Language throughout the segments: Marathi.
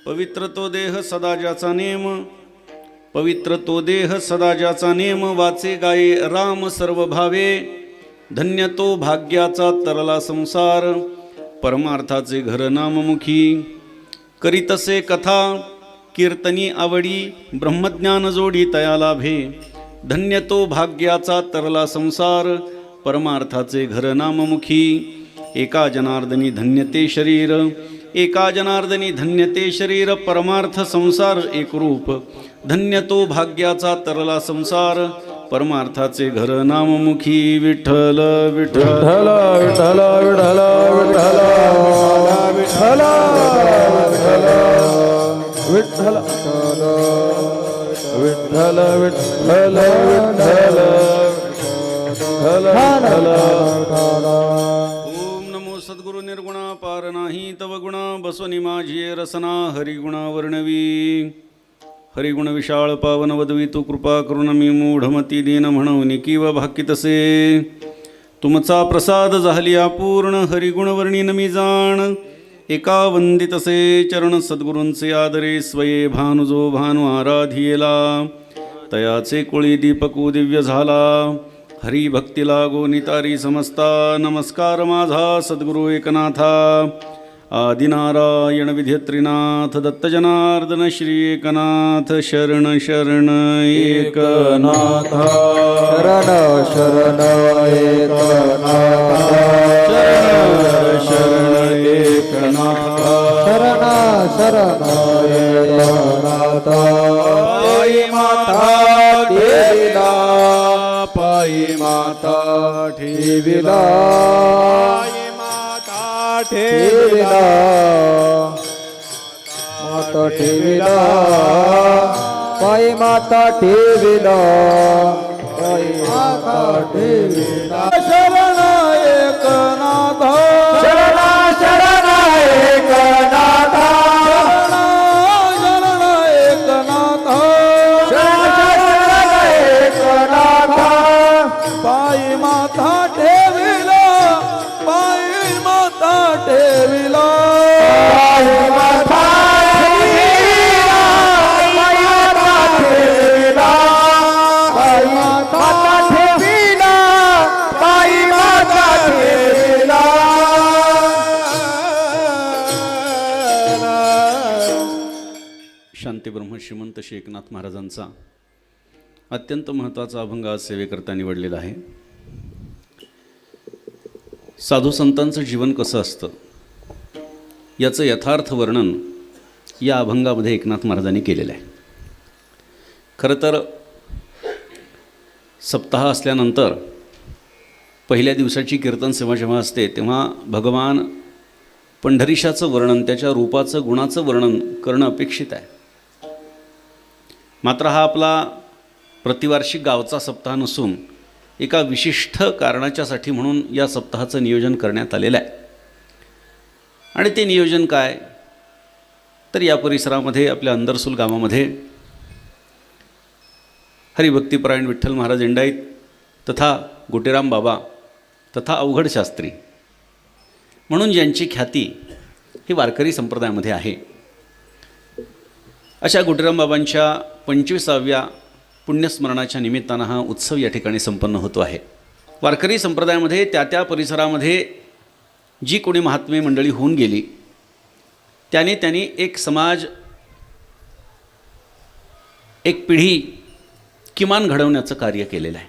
पवित्र तो देह सदा ज्याचा नेम, पवित्र तो देह सदा ज्याचा नेम, वाचे गाये राम सर्व भावे, धन्य तो भाग्याचा तरला संसार, परमार्थाचे घर नाममुखी, करीतसे कथा कीर्तनी आवडी, ब्रह्मज्ञान जोडी तया लाभे, धन्य तो भाग्याचा तरला संसार, परमार्थाचे घर नाममुखी, एका जनार्दनी धन्य ते शरीर, एका जनार्दनी धन्य ते शरीर, परमार्थ संसार एकरूप, धन्य तो भाग्याचा तरला संसार, परमार्थाचे घर नाममुखी, विठ्ठल विठ्ठल विठ्ठल विठ्ठल विठ्ठल विठ्ठल विठ्ठल विठ्ठल विठ्ठल. ओम नमो सद्गुरु निर्गुणा पार नाही तव गुणा, बसवनी माझी रसना हरिगुणा वर्णवी, हरिगुण विशाळ पावन वदवी तू कृपा करुण मी मूढमती दीन म्हणून किंवा भाकितसे, तुमचा प्रसाद झाली अपूर्ण, हरिगुण वर्णीन मी जाण, एका वंदितसे चरण सद्गुरूंचे आदरे, स्वये भानु जो भानु आराधियेला, तयाचे कोळी दीपकू दिव्य झाला, हरी भक्ती लागो नितारी समस्ता, नमस्कार माझा सद्गुरु एकनाथा, आदिनारायण विध्यत्रिनाथ दत्त जनार्दन श्री एकनाथ, शरण शरण एकनाथ, शरण शरण एकनाथ, शरण शरण एकनाथ, शरण शरण एकनाथ. पायी माता ठेविला, पायी माता ठेविला, पायी माता ठेविला, माता ठेविला, पायी माता ठेविला, पायी माता ठेविला. शरण एकनाथ, शरण शरण एकनाथ, शरण एकनाथ, शरण एकनाथ. पायी माता ठेविला, पायी माता ठेविला, पायी माता ठेविला, पायी माता ठेविला, पायी माता ठेविला, पायी माता ठेविला. शांतीब्रह्म श्रीमंत श्री एकनाथ महाराजांचा अत्यंत महत्त्वाचा अभंग आज सेवेकरता निवडलेला आहे. साधू संतांचं जीवन कसं असतं याचं यथार्थ वर्णन या अभंगामध्ये एकनाथ महाराजांनी केलेलं आहे. खरं तर सप्ताह असल्यानंतर पहिल्या दिवसाची कीर्तन सेवा जेव्हा असते तेव्हा भगवान पंढरीशाचं वर्णन, त्याच्या रूपाचं गुणाचं वर्णन करणं अपेक्षित आहे. मात्र हा आपला प्रतिवार्षिक गावचा सप्ताह नसून एका विशिष्ट कारणाच्यासाठी म्हणून या सप्ताहाचं नियोजन करण्यात आलेलं आहे. आणि ते नियोजन काय तर या परिसरामध्ये आपल्या अंदरसूल गावामध्ये हरिभक्तीपरायण विठ्ठल महाराज इंडाईत तथा गोटेराम बाबा तथा अवघड शास्त्री म्हणून ज्यांची ख्याती ही वारकरी संप्रदायामध्ये आहे, अशा गोटेराम बाबांच्या 25व्या पुण्यस्मरणाच्या निमित्तानं हा उत्सव या ठिकाणी संपन्न होतो आहे. वारकरी संप्रदायामध्ये त्या परिसरामध्ये जी कोणी महात्मे मंडळी होऊन गेली त्यांनी एक समाज, एक पिढी किमान घडवण्याचं कार्य केलेलं आहे.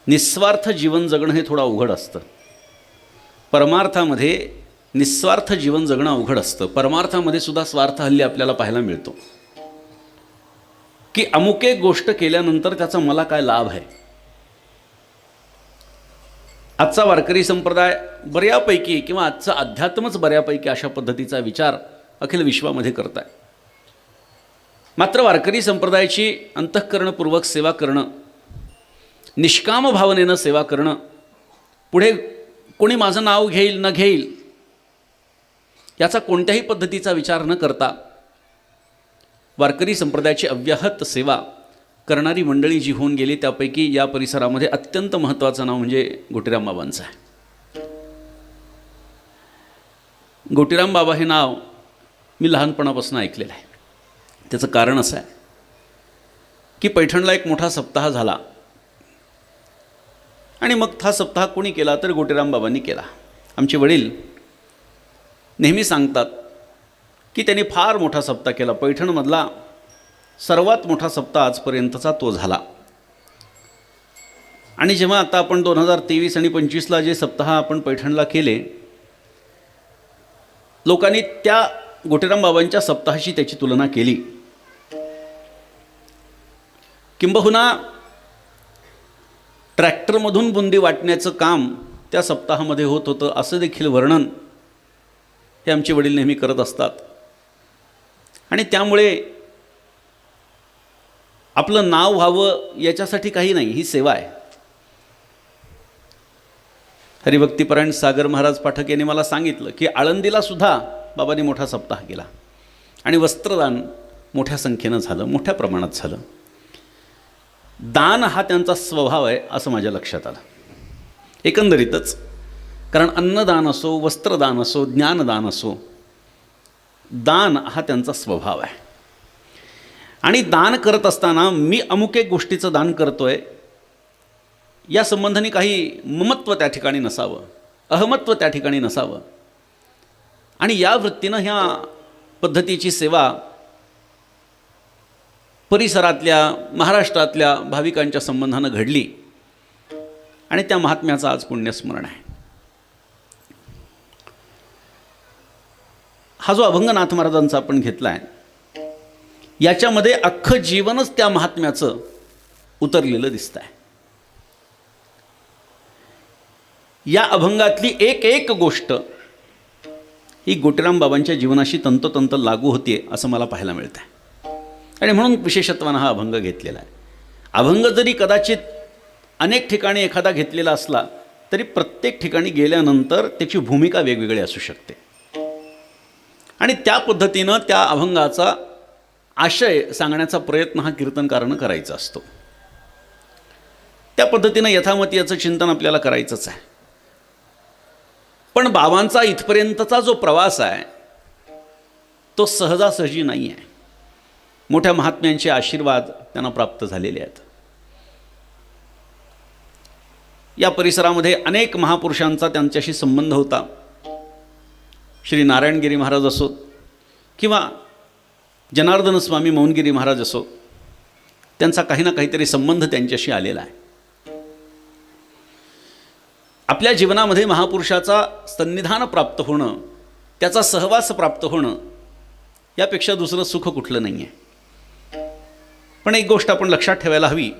निस्वार्थ जीवन जगणं हे थोडं अवघड असतं. परमार्थामध्ये निस्वार्थ जीवन जगणं अवघड असतं. परमार्थामध्ये सुद्धा स्वार्थ हल्ली आपल्याला पाहायला मिळतो की अमुक एक गोष्ट केल्यानंतर त्याचा मला काय लाभ आहे. आजचा वारकरी संप्रदाय बऱ्यापैकी किंवा आजचं अध्यात्मच बऱ्यापैकी अशा पद्धतीचा विचार अखिल विश्वामध्ये करत आहे. मात्र वारकरी संप्रदायाची अंतःकरणपूर्वक सेवा करणं, निष्काम भावनेनं सेवा करणं, पुढे कोणी माझं नाव घेईल न घेईल याचा कोणत्याही पद्धतीचा विचार न करता वारकरी संप्रदायाची अव्याहत सेवा करणारी मंडळी जी होऊन गेली त्यापैकी या परिसरामध्ये अत्यंत महत्त्वाचं नाव म्हणजे गोटेराम बाबांचं आहे. गोटेराम बाबा हे नाव मी लहानपणापासून ऐकलेलं आहे. त्याचं कारण असं आहे की पैठणला एक मोठा सप्ताह झाला आणि मग हा सप्ताह कोणी केला तर गोटेराम बाबांनी केला. आमचे वडील नेहमी सांगतात की त्यांनी फार मोठा सप्ताह केला. पैठणमधला सर्वात मोठा सप्ताह आजपर्यंतचा तो झाला. आणि जेव्हा आता आपण 2023 आणि 25ला जे सप्ताह आपण पैठणला केले, लोकांनी त्या गोटेराम बाबांच्या सप्ताहाशी त्याची तुलना केली. किंबहुना ट्रॅक्टरमधून बुंदी वाटण्याचं काम त्या सप्ताहामध्ये होत होतं असं देखील वर्णन हे आमचे वडील नेहमी करत असतात. आणि त्यामुळे आपलं नाव व्हावं याच्यासाठी काही नाही, ही सेवा आहे. हरिभक्तीपरायण सागर महाराज पाठक यांनी मला सांगितलं की आळंदीला सुद्धा बाबांनी मोठा सप्ताह केला आणि वस्त्रदान मोठ्या संख्येनं झालं, मोठ्या प्रमाणात झालं. दान हा त्यांचा स्वभाव आहे असं माझ्या लक्षात आलं एकंदरीतच. कारण अन्नदान असो, वस्त्रदान असो, ज्ञानदान असो, दान हा त्यांचा स्वभाव आहे. आणि दान करत असताना मी अमुक एक गोष्टीचं दान करतोय या संबंधाने काही ममत्व त्या ठिकाणी नसावं, अहमत्व त्या ठिकाणी नसावं. आणि या वृत्तीनं ह्या पद्धतीची सेवा परिसरातल्या, महाराष्ट्रातल्या भाविकांच्या संबंधानं घडली आणि त्या महात्म्याचं आज पुण्यस्मरण आहे. हा जो अभंगनाथ महाराजांचा आपण घेतला आहे, याच्यामध्ये अख्खं जीवनच त्या महात्म्याचं उतरलेलं दिसतं आहे. या अभंगातली एक एक गोष्ट ही गोटेराम बाबांच्या जीवनाशी तंतोतंत लागू होते असं मला पाहायला मिळतं आहे. आणि म्हणून विशेषत्वानं हा अभंग घेतलेला आहे. अभंग जरी कदाचित अनेक ठिकाणी एखादा घेतलेला असला तरी प्रत्येक ठिकाणी गेल्यानंतर त्याची भूमिका वेगवेगळी असू शकते. आणि त्या पद्धतीनं त्या अभंगाचा आशय सांगण्याचा प्रयत्न हा कीर्तनकारानं करायचा असतो. त्या पद्धतीनं यथामती याचं चिंतन आपल्याला करायचंच आहे. पण बाबांचा इथपर्यंतचा जो प्रवास आहे तो सहजासहजी नाही आहे. मोठ्या महात्म्यांचे आशीर्वाद त्यांना प्राप्त झालेले आहेत. या परिसरामध्ये अनेक महापुरुषांचा त्यांच्याशी संबंध होता. श्री नारायणगिरी महाराज असोत किंवा जनार्दन स्वामी मौनगिरी महाराज असो, त्यांचा काही ना काहीतरी संबंध त्यांच्याशी आलेला आहे. आपल्या जीवनामध्ये महापुरुषाचा सन्निधान प्राप्त होणं, त्याचा सहवास प्राप्त होणं यापेक्षा दुसरं सुख कुठलं नाही आहे. पण एक गोष्ट आपण लक्षात ठेवायला हवी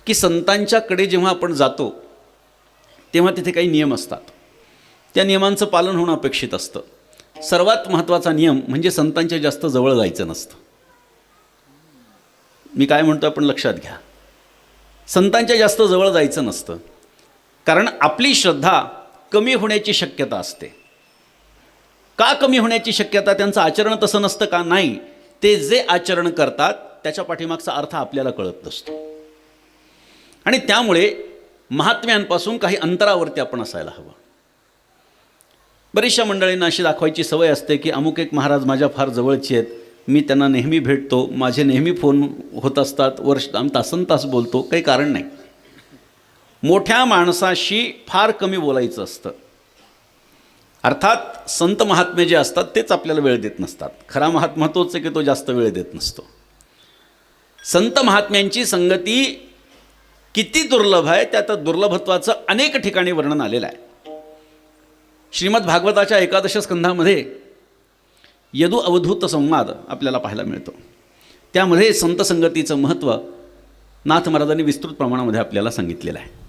की संतांच्याकडे जेव्हा आपण जातो तेव्हा तिथे काही नियम असतात. त्या नियमांचं पालन होणं अपेक्षित असतं. सर्वात महत्त्वाचा नियम म्हणजे संतांच्या जास्त जवळ जायचं नसतं. मी काय म्हणतो आपण लक्षात घ्या. संतांच्या जास्त जवळ जायचं नसतं, कारण आपली श्रद्धा कमी होण्याची शक्यता असते. का कमी होण्याची शक्यता? त्यांचं आचरण तसं नसतं का? नाही, ते जे आचरण करतात त्याच्या पाठीमागचा अर्थ आपल्याला कळत नसतो. आणि त्यामुळे महात्म्यांपासून काही अंतरावरती आपण असायला हवं. बरीचशा मंडळींना अशी दाखवायची सवय असते की अमुक एक महाराज माझ्या फार जवळचे आहेत, मी त्यांना नेहमी भेटतो, माझे नेहमी फोन होत असतात, तासनतास बोलतो. काही कारण नाही. मोठ्या माणसाशी फार कमी बोलायचं असतं. अर्थात संत महात्मे जे असतात तेच आपल्याला वेळ देत नसतात. खरा महात्मा तोच आहे की तो जास्त वेळ देत नसतो. संत महात्म्यांची संगती किती दुर्लभ आहे त्यात दुर्लभत्वाचं अनेक ठिकाणी वर्णन आलेलं आहे. श्रीमद भागवताच्या 11 स्कंधामध्ये यदु अवधूत संवाद आपल्याला पाहायला मिळतो. त्यामध्ये संत संगतीचं महत्त्व नाथ महाराजांनी विस्तृत प्रमाणामध्ये आपल्याला सांगितलेलं आहे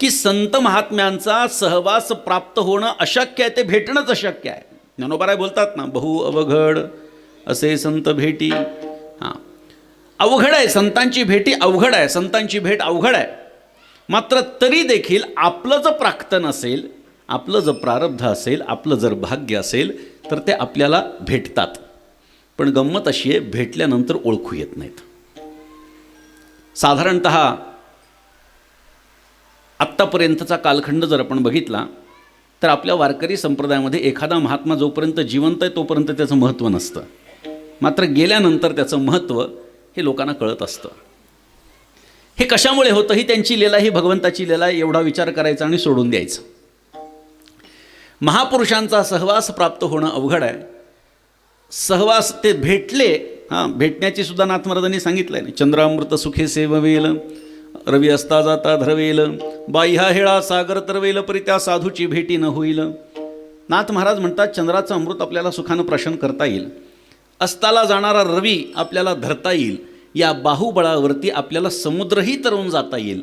की संत महात्म्यांचा सहवास प्राप्त होणं अशक्य आहे, ते भेटणंच अशक्य आहे. ज्ञानोबाराय बोलतात ना, बहु अवघड असे संत भेटी. हां, अवघड आहे संतांची भेटी, अवघड आहे संतांची भेट, अवघड आहे. मात्र तरी देखील आपलं जर प्राक्तन असेल, आपलं जर प्रारब्ध असेल, आपलं जर भाग्य असेल तर ते आपल्याला भेटतात. पण गंमत अशी आहे, भेटल्यानंतर ओळखू येत नाहीत. साधारणतः आत्तापर्यंतचा कालखंड जर आपण बघितला तर आपल्या वारकरी संप्रदायामध्ये एखादा महात्मा जोपर्यंत जिवंत आहे तोपर्यंत त्याचं महत्त्व नसतं, मात्र गेल्यानंतर त्याचं महत्त्व हे लोकांना कळत असतं. हे कशामुळे होतं? ही त्यांची लीला, ही भगवंताची लीला, एवढा विचार करायचा आणि सोडून द्यायचं. महापुरुषांचा सहवास प्राप्त होणं अवघड आहे. सहवास ते भेटले, भेटण्याची सुद्धा नाथ महाराजांनी सांगितलं आहे. चंद्रामृत सुखे सेववेल, रवी असता जाता धरवेल, बाह्या हेळा सागर तरवेल, परी त्या साधूची भेटी न होईल. नाथ महाराज म्हणतात, चंद्राचं अमृत आपल्याला सुखानं प्राशन करता येईल, अस्ताला जाणारा रवी आपल्याला धरता येईल, या बाहुबळावरती आपल्याला समुद्रही तरवून जाता येईल.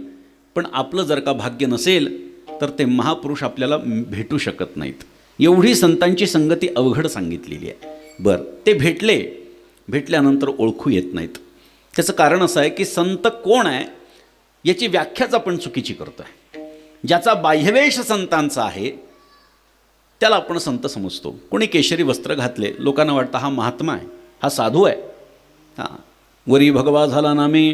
पण आपलं जर का भाग्य नसेल तर ते महापुरुष आपल्याला भेटू शकत नाहीत. एवढी संतांची संगती अवघड सांगितलेली आहे. बरं, ते भेटल्यानंतर ओळखू येत नाहीत. त्याचं कारण असं आहे की संत कोण आहे याची व्याख्याच आपण चुकीची करतो आहे. ज्याचा बाह्यवेश संतांचा आहे त्याला आपण संत समजतो. कोणी केशरी वस्त्र घातले, लोकांना वाटतं हा महात्मा आहे, हा साधू आहे. वरी भगवा झाला नामे,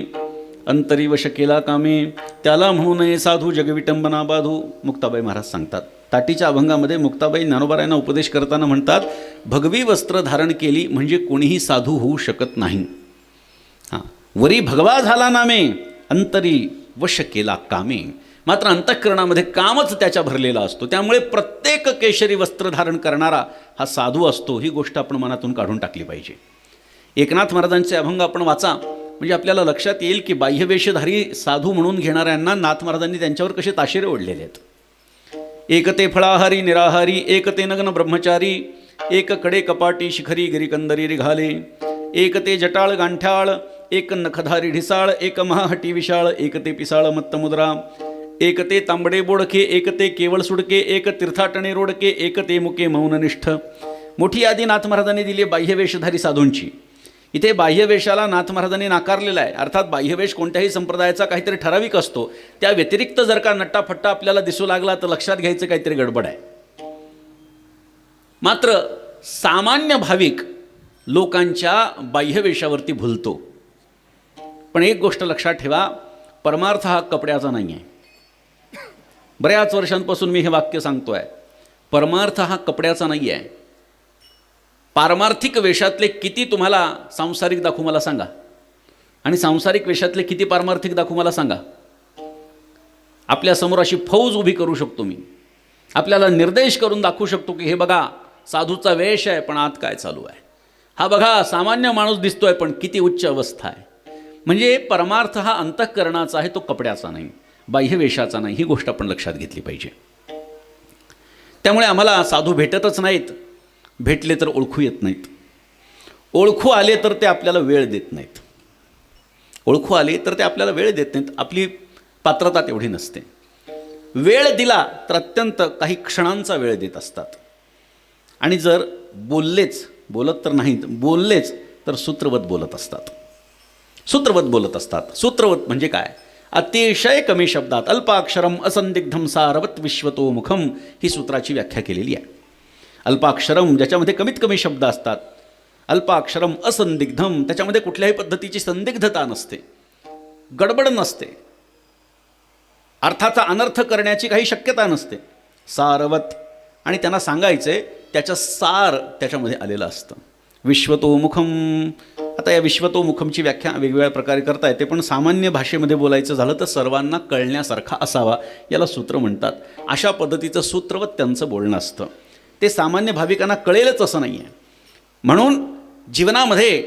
अंतरी वश केला कामे, त्याला म्हणू नये साधू जगविटंबना बाधू. मुक्ताबाई महाराज सांगतात. ताटीच्या अभंगामध्ये मुक्ताबाई ज्ञानोबारायांना उपदेश करताना म्हणतात, भगवी वस्त्र धारण केली म्हणजे कोणीही साधू होऊ शकत नाही. वरी भगवा झाला नामे, अंतरी वश केला कामे. मात्र अंतःकरणामध्ये कामच त्याच्या भरलेला असतो. त्यामुळे प्रत्येक केशरी वस्त्र धारण करणारा हा साधू असतो. ही गोष्ट आपण मनातून काढून टाकली पाहिजे. एकनाथ महाराजांचे अभंग आपण वाचा, म्हणजे आपल्याला लक्षात येईल की बाह्यवेशधारी साधू म्हणून घेणाऱ्यांना नाथ महाराजांनी त्यांच्यावर कसे ताशेरे ओढलेले आहेत. एक ते फळाहारी निराहारी, एक ते नग्न ब्रह्मचारी, एक कडे कपाटी शिखरी गिरिकंदरी रिघाले, एक ते जटाळ गांठ्याळ, एक नखधारी ढिसाळ, एक महाहटी विशाळ, एक ते पिसाळ मत्तमुद्रा, एक ते तांबडे बोडके, एक ते केवळ सुडके, एक तीर्थाटणे रोडके, एक ते मुके मौननिष्ठ. मोठी यादी नाथ महाराजांनी दिली बाह्यवेशधारी साधूंची. इथे बाह्यवेशाला नाथ महाराजांनी नाकारलेला आहे. अर्थात बाह्यवेश कोणत्याही संप्रदायाचा काहीतरी ठराविक असतो. त्या व्यतिरिक्त जर का नट्टाफट्टा आपल्याला दिसू लागला तर लक्षात घ्यायचं काहीतरी गडबड आहे. मात्र सामान्य भाविक लोकांच्या बाह्यवेशावरती भुलतो. पण एक गोष्ट लक्षात ठेवा, परमार्थ हा कपड्याचा नाही आहे. बऱ्याच वर्षांपासून मी हे वाक्य सांगतो आहे, परमार्थ हा कपड्याचा नाही आहे. पारमार्थिक वेशातले किती तुम्हाला सांसारिक दाखवू मला सांगा, आणि सांसारिक वेशातले किती पारमार्थिक दाखवू मला सांगा. आपल्यासमोर अशी फौज उभी करू शकतो मी, आपल्याला निर्देश करून दाखवू शकतो की हे बघा साधूचा वेश आहे पण आत काय चालू आहे, हा बघा सामान्य माणूस दिसतोय पण किती उच्च अवस्था आहे. म्हणजे परमार्थ हा अंतःकरणाचा आहे, तो कपड्याचा नाही, बाह्यवेशाचा नाही. ही गोष्ट आपण लक्षात घेतली पाहिजे. त्यामुळे आम्हाला साधू भेटतच नाहीत, भेटले तर ओळखू येत नाहीत, ओळखू आले तर ते आपल्याला वेळ देत नाहीत, ओळखू आले तर ते आपल्याला वेळ देत नाहीत. आपली पात्रता तेवढी नसते. वेळ दिला तर अत्यंत काही क्षणांचा वेळ देत असतात. आणि जर बोलत तर नाहीत, बोललेच तर सूत्रवत बोलत असतात. सूत्रवत बोलत असतात. सूत्रवत म्हणजे काय? अतिशय कमी शब्दात, अल्पाक्षरम असंदिग्धम सारवत विश्वतोमुखम, ही सूत्राची व्याख्या केलेली आहे. अल्पाक्षरम ज्याच्यामध्ये कमीत कमी शब्द असतात, अल्पाक्षरम असंदिग्धम त्याच्यामध्ये कुठल्याही पद्धतीची संदिग्धता नसते, गडबड नसते, अर्थाचा अनर्थ करण्याची काही शक्यता नसते. सारवत, आणि त्यांना सांगायचे त्याचं सार त्याच्यामध्ये आलेलं असतं. विश्वतोमुखम, आता या विश्वतोमुखमची व्याख्या वेगवेगळ्या प्रकारे करता येते, पण सामान्य भाषेमध्ये बोलायचं झालं तर सर्वांना कळण्यासारखा असावा, याला सूत्र म्हणतात. अशा पद्धतीचं सूत्रवत त्यांचं बोलणं असतं. ते सामान्य भाविकांना कळेलच असं नाही आहे. म्हणून जीवनामध्ये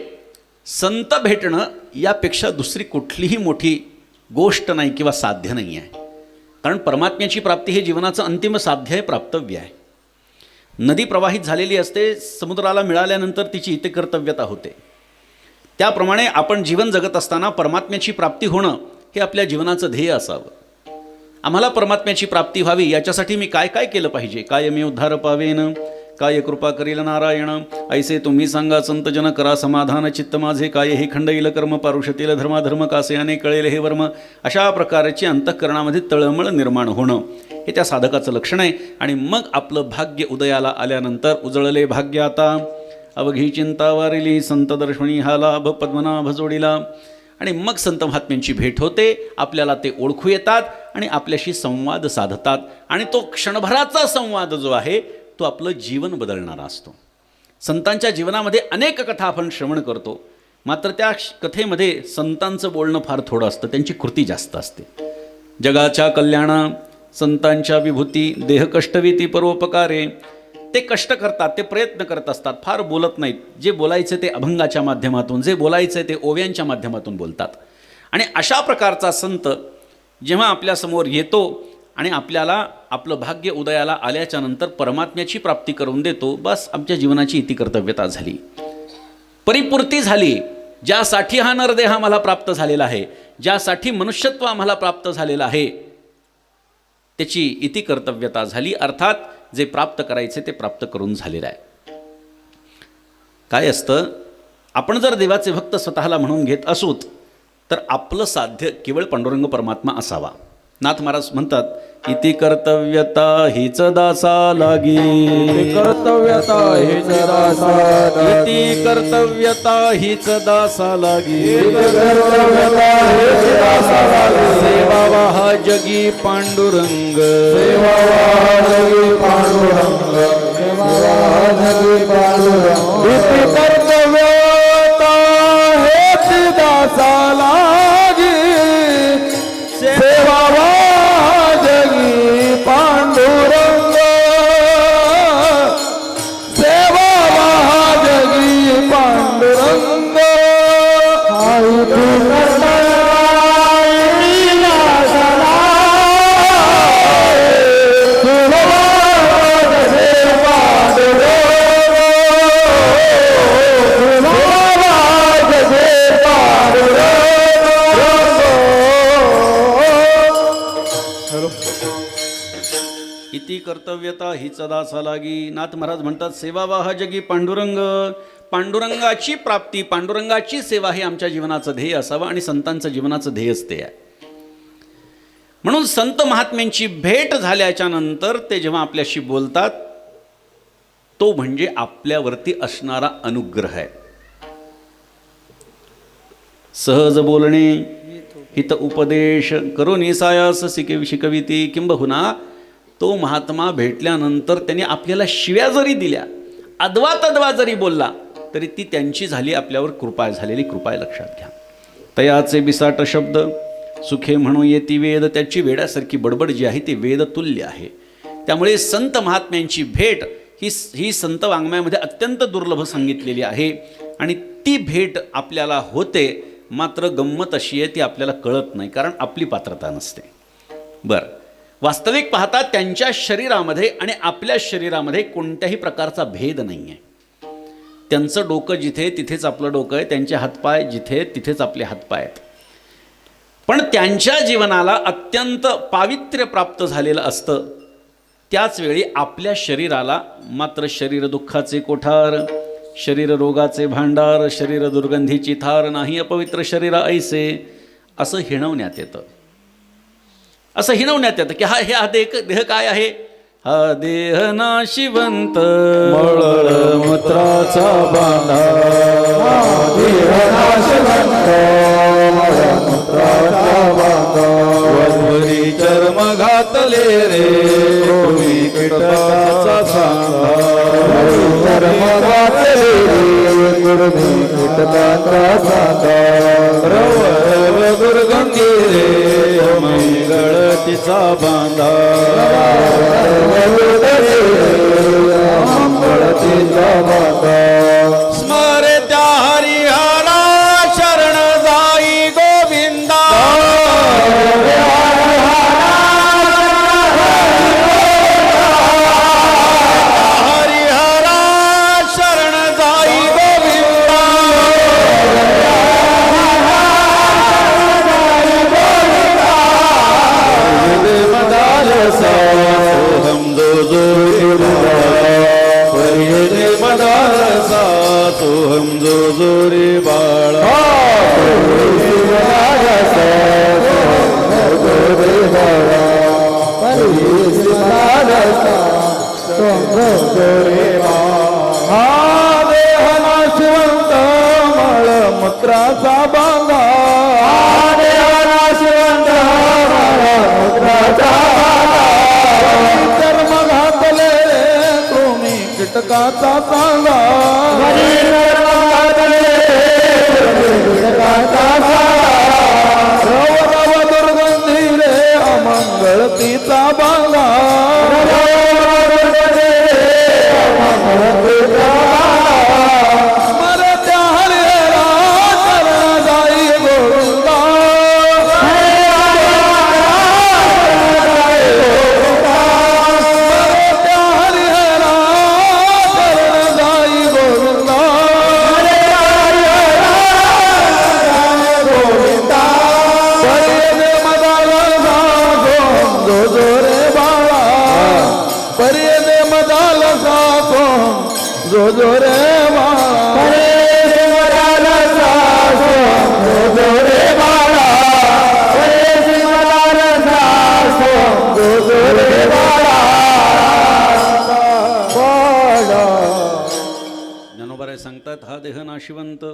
संत भेटणं यापेक्षा दुसरी कुठलीही मोठी गोष्ट नाही किंवा साध्य नाही आहे. कारण परमात्म्याची प्राप्ती हे जीवनाचं अंतिम साध्य आहे, प्राप्तव्य आहे. नदी प्रवाहित झालेली असते, समुद्राला मिळाल्यानंतर तिची हितकर्तव्यता होते. त्याप्रमाणे आपण जीवन जगत असताना परमात्म्याची प्राप्ती होणं हे आपल्या जीवनाचं ध्येय असावं. आम्हाला परमात्म्याची प्राप्ती व्हावी याच्यासाठी मी काय काय केलं पाहिजे? काय मी उद्धार पावेन, काय कृपा करील नारायण, ऐसे तुम्ही सांगा संत जन, करा समाधान चित्त माझे, काय हे खंडईल कर्म, पारुषतील धर्माधर्म, कासयाने कळेल हे वर्म. अशा प्रकारची अंतःकरणामध्ये तळमळ निर्माण होणं हे त्या साधकाचं लक्षण आहे. आणि मग आपलं भाग्य उदयाला आल्यानंतर, उजळले भाग्य आता अवघी चिंता वारिली, संत दर्शनी हा लाभ पद्मनाभ जोडीला, आणि मग संत महात्म्यांची भेट होते, आपल्याला ते ओळखू येतात आणि आपल्याशी संवाद साधतात आणि तो क्षणभराचा संवाद जो आहे तो आपलं जीवन बदलणारा असतो. संतांच्या जीवनामध्ये अनेक कथा आपण श्रवण करतो, मात्र त्या कथेमध्ये संतांचं बोलणं फार थोडं असतं, त्यांची कृती जास्त असते. जगाच्या कल्याणा संतांच्या विभूती देह कष्टवीती परोपकारे, ते कष्ट करतात, ते प्रयत्न करत असतात, फार बोलत नाहीत. जे बोलायचं ते अभंगाच्या माध्यमातून, जे बोलायचं ते ओव्यांच्या माध्यमातून बोलतात. आणि अशा प्रकारचा संत जेव्हा आपल्यासमोर येतो आणि आपल्याला आपलं भाग्य उदयाला आल्याच्या नंतर परमात्म्याची प्राप्ती करून देतो, बस आमच्या जीवनाची इति कर्तव्यता झाली, परिपूर्ती झाली. ज्यासाठी हा नरदेह आम्हाला प्राप्त झालेला आहे, ज्यासाठी मनुष्यत्व आम्हाला प्राप्त झालेलं आहे, त्याची इति कर्तव्यता झाली. अर्थात जे प्राप्त करायचे ते प्राप्त करून झालेलं आहे. काय असतं, आपण जर देवाचे भक्त स्वतःला म्हणून घेत असोत तर आपलं साध्य केवळ पांडुरंग परमात्मा असावा. नाथ महाराज म्हणतात, इति कर्तव्यता हीच दासा लागी, कर्तव्यता हीच दासा लागी, इति कर्तव्यता हीच दासा लागी, कर्तव्यता हीच दासा लागी. सेवावा हा जगी पांडुरंग, सेवावा जगी पांडुरंग, सेवावा जगी पांडुरंग. इति कर्तव्यता हीच दासा लागी, सेवावा जगी पांडुरंग, सेवावा जगी पांडुरंग. आई इति कर्तव्यता हीच दासा लागी. नाथ महाराज म्हणतात, सेवावा हा जगी पांडुरंग, पांडुरंगाची प्राप्ती, पांडुरंगाची सेवा हे आमच्या जीवनाचं ध्येय असावं आणि संतांचं जीवनाचं ध्येयच ते आहे. म्हणून संत महात्म्यांची भेट झाल्याच्या नंतर ते जेव्हा आपल्याशी बोलतात तो म्हणजे आपल्यावरती असणारा अनुग्रह आहे. सहज बोलणे, हित उपदेश करून सायास शिकविती, किंबहुना तो महात्मा भेटल्यानंतर त्यांनी आपल्याला शिव्या जरी दिल्या, अद्वा तद्वा जरी बोलला, तरी ती त्यांची झाली आपल्यावर कृपा, झालेली कृपा आहे, लक्षात घ्या. तयाचे बिसाट शब्द सुखे म्हणू येती वेद, त्याची वेड्यासारखी बडबड जी आहे ती वेद तुल्य आहे. त्यामुळे संत महात्म्यांची भेट ही संत वाङ्मयामध्ये अत्यंत दुर्लभ सांगितलेली आहे आणि ती भेट आपल्याला होते. मात्र गंमत अशी आहे, ती आपल्याला कळत नाही, कारण आपली पात्रता नसते. बरं, वास्तविक पाहता त्यांच्या शरीरामध्ये आणि आपल्या शरीरामध्ये कोणत्याही प्रकारचा भेद नाही आहे. त्यांचं डोकं जिथे तिथेच आपलं डोकं आहे, त्यांचे हातपाय जिथे तिथेच आपले हातपाय आहेत. पण त्यांच्या जीवनाला अत्यंत पावित्र्य प्राप्त झालेलं असतं. त्याचवेळी आपल्या शरीराला मात्र शरीर दुःखाचे कोठार, शरीर रोगाचे भांडार, शरीर दुर्गंधीची थार, नाही अपवित्र शरीरा ऐसे, असं हिणवण्यात येतं. असं हिणवण्यात येतं की हा देह काय आहे, हा देह नाशिवंत मळळ मूत्राचा बांधा, देह नाशिवंत मळळ मूत्राचा बांधा. वनवरी चर्म घातले रे कृमी कीटकाचा सांगा, चर्म घातले रे कृमी कीटकाचा सांगा. रव रव दुर्गंधी रे मंगळतीचा बांधा, स्मरे त्या हरिहरा शरण जाई गोविंदा, हरिहरा शरण जाई गोविंदा. मदालसा सोहम जो जो मदालसा सोहम जो जो रे बाळा, हा देह नाशिवंत मळ मूत्राचा बांधा, हा देह नाशिवंत,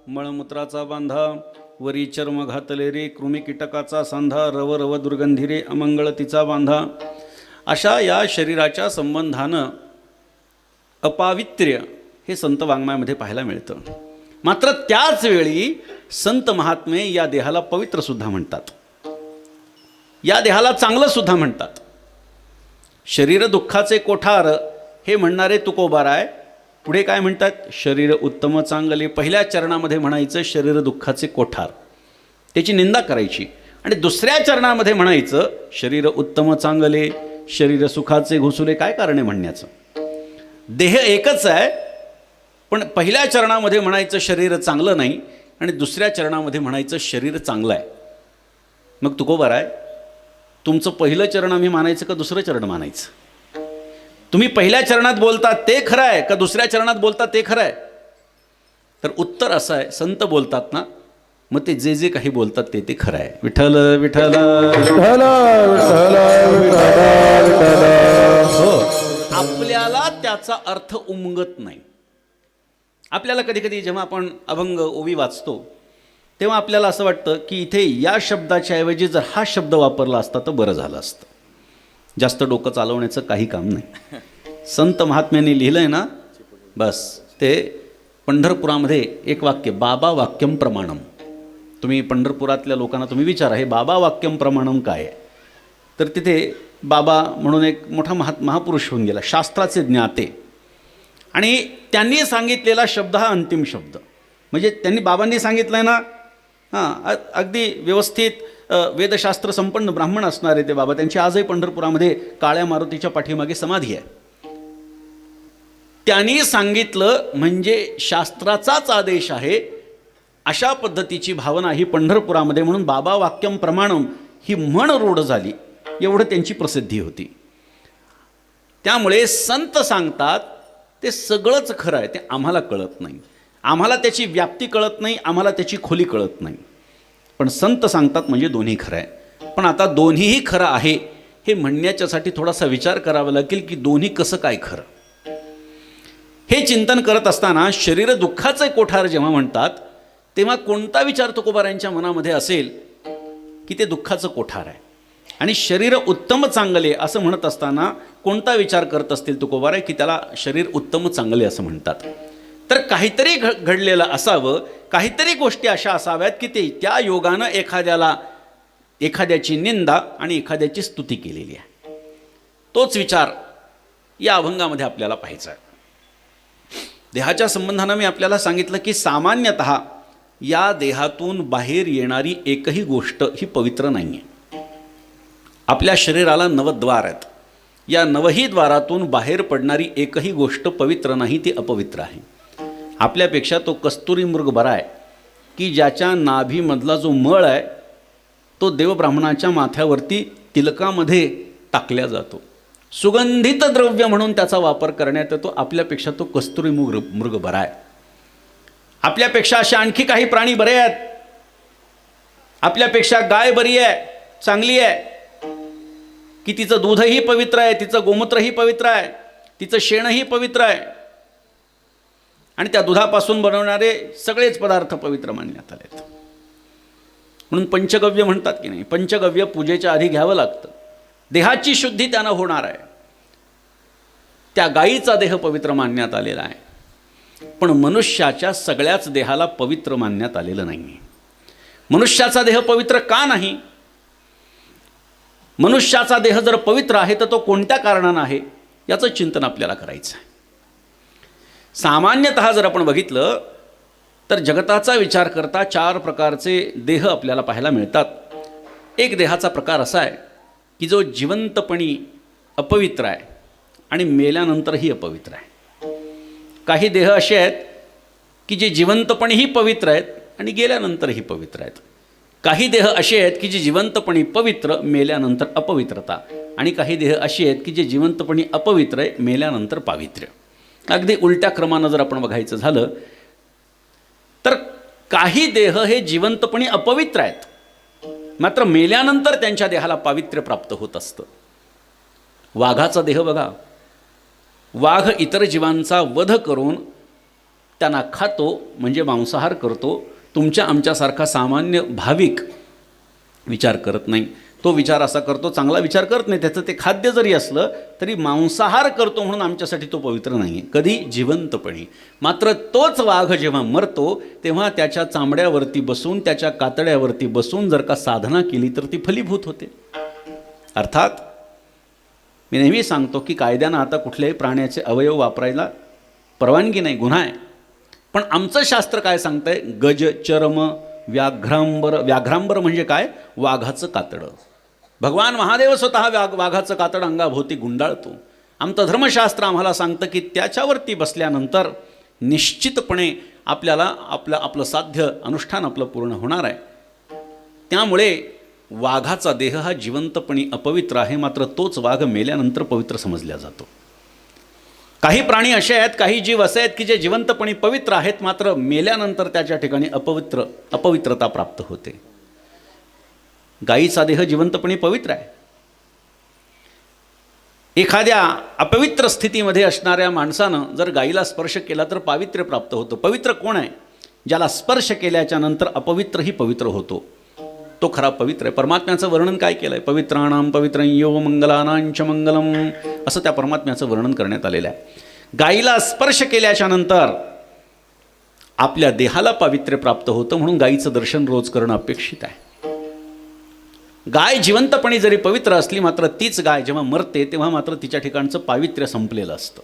मळमूत्राचा बांधा, वरी चर्म घातले रे, कृमी कीटकाचा सांधा, रव रव दुर्गंधी रे, अमंगळ तिचा बांधा. अशा या शरीराच्या संबंधानं अपावित्र्य हे संत वाङ्मयामध्ये पाहायला मिळतं. मात्र त्याच वेळी संत महात्मे या देहाला पवित्र सुद्धा म्हणतात, या देहाला चांगलं सुद्धा म्हणतात. शरीर दुःखाचे कोठार हे म्हणणारे तुकोबाराय पुढे काय म्हणतात, शरीर उत्तम चांगले. पहिल्या चरणामध्ये म्हणायचं शरीर दुःखाचे कोठार, त्याची निंदा करायची. आणि दुसऱ्या चरणामध्ये म्हणायचं शरीर उत्तम चांगले, शरीर सुखाचे घुसुले. काय कारण आहे म्हणण्याचं, देह एकच आहे, पण पहिल्या चरणामध्ये म्हणायचं शरीर चांगलं नाही आणि दुसऱ्या चरणामध्ये म्हणायचं शरीर चांगलं आहे. मग तुकोबाराय तुमचं पहिलं चरण आम्ही मानायचं का दुसरं चरण मानायचं? तुम्ही पहिल्या चरणात बोलतात ते खरं आहे का दुसऱ्या चरणात बोलतात ते खरं आहे? तर उत्तर असं आहे, संत बोलतात ना, मग ते जे जे काही बोलतात ते ते खरं आहे. विठ्ठल विठ्ठल विठ्ठल विठ्ठल विठ्ठल. हो, आपल्याला त्याचा अर्थ उमगत नाही. आपल्याला कधी कधी जेव्हा आपण अभंग ओवी वाचतो तेव्हा आपल्याला असं वाटतं की इथे या शब्दाच्या ऐवजी जर हा शब्द वापरला असता तर बरं झालं असतं. जास्त डोकं चालवण्याचं काही काम नाही. संत महात्म्यांनी लिहिलं आहे ना, बस ते पंढरपुरामध्ये एक वाक्य, बाबा वाक्यम प्रमाणम. तुम्ही पंढरपुरातल्या लोकांना तुम्ही विचारा हे बाबा वाक्यम प्रमाणम काय आहे, तर तिथे बाबा म्हणून एक मोठा महापुरुष होऊन गेला, शास्त्राचे ज्ञाते, आणि त्यांनी सांगितलेला शब्द हा अंतिम शब्द. म्हणजे त्यांनी बाबांनी सांगितलं आहे ना, हां, अगदी व्यवस्थित वेदशास्त्र संपन्न ब्राह्मण असणारे ते बाबा. त्यांची आजही पंढरपुरामध्ये काळ्या मारुतीच्या पाठीमागे समाधी आहे. त्यांनी सांगितलं म्हणजे शास्त्राचाच आदेश आहे, अशा पद्धतीची भावना ही पंढरपुरामध्ये, म्हणून बाबा वाक्यम प्रमाणम ही म्हण रूढ झाली. एवढं त्यांची प्रसिद्धी होती. त्यामुळे संत सांगतात ते सगळंच खरं आहे, ते आम्हाला कळत नाही, आम्हाला त्याची व्याप्ती कळत नाही, आम्हाला त्याची खोली कळत नाही. पण संत सांगतात म्हणजे दोन्ही खरं आहे. पण आता दोन्हीही खरं आहे हे म्हणण्याच्यासाठी थोडासा विचार करावा लागेल की दोन्ही कसं काय खरं. हे चिंतन करत असताना शरीर दुःखाचे कोठार जेव्हा म्हणतात तेव्हा कोणता विचार तुकोबारांच्या मनामध्ये असेल की ते दुःखाचं कोठार आहे, आणि शरीर उत्तम चांगले असं म्हणत असताना कोणता विचार करत असतील तुकोबाराय की त्याला शरीर उत्तम चांगले असं म्हणतात. तर काहीतरी घडलेलं असावं, काहीतरी गोष्टी अशा असाव्यात की ते त्या योगानं एखाद्याची निंदा आणि एखाद्याची स्तुती केलेली आहे. तोच विचार या अभंगामध्ये आपल्याला पाहायचा आहे. देहाच्या संबंधानं मी आपल्याला सांगितलं की सामान्यतः या देहातून बाहेर येणारी एकही गोष्ट ही पवित्र नाही आहे. आपल्या शरीराला 9 द्वार आहेत. या 9ही द्वारातून बाहेर पडणारी एकही गोष्ट पवित्र नाही, ती अपवित्र आहे. आपल्यापेक्षा तो कस्तुरी मृग बरा आहे की ज्याच्या नाभीमधला जो मळ आहे तो देवब्राह्मणाच्या माथ्यावरती तिलकामध्ये टाकल्या जातो. सुगंधित द्रव्य म्हणून त्याचा वापर करण्यात येतो. आपल्यापेक्षा तो कस्तुरी मृग बरा आहे. आपल्यापेक्षा असे आणखी काही प्राणी बरे आहेत. आपल्यापेक्षा गाय बरी आहे, चांगली आहे की तिचं दूधही पवित्र आहे, तिचं गोमूत्रही पवित्र आहे, तिचं शेणही पवित्र आहे, आणि त्या दुधापासून बनवणारे सगळेच पदार्थ पवित्र मानण्यात आलेत. म्हणून पंचगव्य म्हणतात की नाही, पंचगव्य पूजेच्या आधी घ्यावं लागतं. देहाची शुद्धी त्यानं होणार आहे. त्या गायीचा देह पवित्र मानण्यात आलेला आहे. पण मनुष्याच्या सगळ्याच देहाला पवित्र मानण्यात आलेलं नाही. मनुष्याचा देह पवित्र का नाही? मनुष्याचा देह जर पवित्र आहे तर तो कोणत्या कारणानं आहे याचं चिंतन आपल्याला करायचं आहे. सामान्यतः जर आपण बघितलं तर जगताचा विचार करता 4 प्रकारचे देह आपल्याला पाहायला मिळतात. एक देहाचा प्रकार असा आहे की जो जिवंतपणी अपवित्र आहे आणि मेल्यानंतरही अपवित्र आहे. काही देह असे आहेत की जे जिवंतपणीही पवित्र आहेत आणि गेल्यानंतरही पवित्र आहेत. काही देह असे आहेत की जे जिवंतपणी पवित्र, मेल्यानंतर अपवित्रता, आणि काही देह असे आहेत की जे जिवंतपणी अपवित्र आहे, मेल्यानंतर पावित्र्य. अगदी उलट्या क्रमानं जर आपण बघायचं झालं तर काही देह हे जिवंतपणी अपवित्र आहेत, मात्र मेल्यानंतर त्यांच्या देहाला पावित्र्य प्राप्त होत असतं. वाघाचा देह बघा, वाघ इतर जीवांचा वध करून त्यांना खातो म्हणजे मांसाहार करतो. तुमच्या आमच्यासारखा सामान्य भाविक विचार करत नाही. तो विचार असा करतो, चांगला विचार करत नाही. त्याचं ते खाद्य जरी असलं तरी मांसाहार करतो म्हणून आमच्यासाठी तो पवित्र नाही आहे, कधी जिवंतपणी. मात्र तोच वाघ जेव्हा मरतो तेव्हा त्याच्या चामड्यावरती बसून, त्याच्या कातड्यावरती बसून जर का साधना केली तर ती फलीभूत होते. अर्थात मी नेहमी सांगतो की कायद्यानं आता कुठल्याही प्राण्याचे अवयव वापरायला परवानगी नाही, गुन्हा आहे. पण आमचं शास्त्र काय सांगतंय? गज चरम व्याघ्रांबर. व्याघ्रांबर म्हणजे काय? वाघाचं कातडं. भगवान महादेव स्वतः वाघाचं कातडं अंगाभोवती गुंडाळतो. आमचं धर्मशास्त्र आम्हाला सांगतं की त्याच्यावरती बसल्यानंतर निश्चितपणे आपल्याला आपलं साध्य अनुष्ठान आपलं पूर्ण होणार आहे. त्यामुळे वाघाचा देह हा जिवंतपणी अपवित्र आहे, मात्र तोच वाघ मेल्यानंतर पवित्र समजला जातो. काही प्राणी असे आहेत, काही जीव असे आहेत की जे जिवंतपणी पवित्र आहेत, मात्र मेल्यानंतर त्याच्या ठिकाणी अपवित्रता प्राप्त होते. गायीचा देह जिवंतपणी पवित्र आहे. एखाद्या अपवित्र स्थितीमध्ये असणाऱ्या माणसानं जर गायीला स्पर्श केला तर पावित्र्य प्राप्त होतं. पवित्र कोण आहे? ज्याला स्पर्श केल्याच्या नंतर अपवित्रही पवित्र होतो, तो खरा पवित्र आहे. परमात्म्याचं वर्णन काय केलं आहे? पवित्राणाम पवित्रं यो मंगलानांच मंगलम, असं त्या परमात्म्याचं वर्णन करण्यात आलेलं आहे. गायीला स्पर्श केल्याच्या नंतर आपल्या देहाला पावित्र्य प्राप्त होतं, म्हणून गायीचं दर्शन रोज करणं अपेक्षित आहे. गाय जिवंतपणी जरी पवित्र असली, मात्र तीच गाय जेव्हा मरते तेव्हा मात्र तिच्या ठिकाणचं पावित्र्य संपलेलं असतं.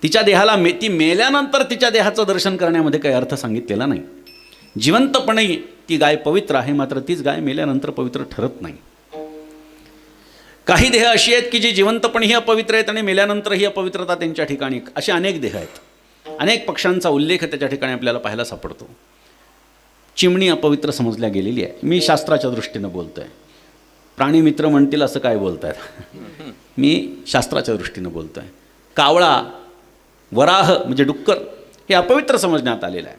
तिच्या देहाला ती मेल्यानंतर तिच्या देहाचं दर्शन करण्यामध्ये काही अर्थ सांगितलेला नाही. जिवंतपणे ती गाय पवित्र आहे, मात्र तीच गाय मेल्यानंतर पवित्र ठरत नाही. काही देह अशी आहेत की जी जिवंतपणेही अपवित्र आहेत आणि मेल्यानंतरही अपवित्रता त्यांच्या ठिकाणी. असे अनेक देह आहेत. अनेक पक्षांचा उल्लेख त्याच्या ठिकाणी आपल्याला पाहायला सापडतो. चिमणी अपवित्र समजल्या गेलेली आहे. मी शास्त्राच्या दृष्टीनं बोलतो आहे. प्राणीमित्र म्हणतील असं काय बोलत आहेत, मी शास्त्राच्या दृष्टीनं बोलतो आहे. कावळा, वराह म्हणजे डुक्कर हे अपवित्र समजण्यात आलेलं आहे.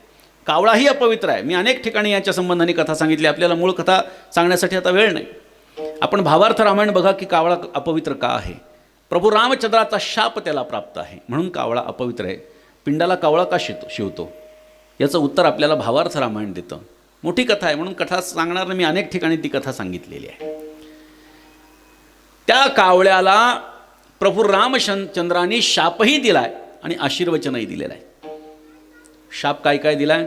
कावळाही अपवित्र आहे. मी अनेक ठिकाणी याच्या संबंधाने कथा सांगितली. आपल्याला मूळ कथा सांगण्यासाठी आता वेळ नाही. आपण भावार्थ रामायण बघा की कावळा अपवित्र का आहे? प्रभू रामचंद्राचा शाप त्याला प्राप्त आहे म्हणून कावळा अपवित्र आहे. पिंडाला कावळा का शिवतो याचं उत्तर आपल्याला भावार्थ रामायण देतं. मोठी कथा आहे म्हणून कथा सांगणार मी अनेक ठिकाणी ती कथा सांगितलेली आहे. त्या कावळ्याला प्रभू रामचंद्रांनी शापही दिलाय आणि आशीर्वचनही दिलेलं आहे. शाप काय काय दिलाय?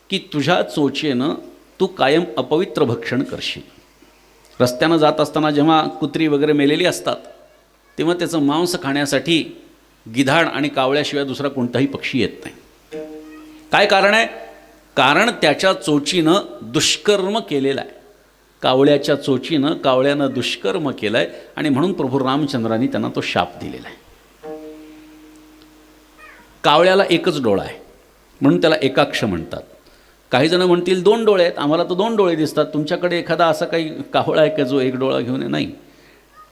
की तुझ्या चोचेनं तू कायम अपवित्र भक्षण करशील. रस्त्यानं जात असताना जेव्हा कुत्री वगैरे मेलेली असतात तेव्हा त्याचं मांस खाण्यासाठी गिधाड आणि कावळ्याशिवाय दुसरा कोणताही पक्षी येत नाही. काय कारण आहे? कारण त्याच्या चोचीनं दुष्कर्म केलेलं आहे. कावळ्याच्या चोचीनं कावळ्यानं दुष्कर्म केलं आहे आणि म्हणून प्रभू रामचंद्रांनी त्यांना तो शाप दिलेला आहे. कावळ्याला एकच डोळा आहे म्हणून त्याला एकाक्ष म्हणतात. काही जण म्हणतील 2 डोळे आहेत, आम्हाला तर 2 डोळे दिसतात. तुमच्याकडे एखादा असा काही कावळा आहे का जो एक डोळा घेऊन आहे? नाही.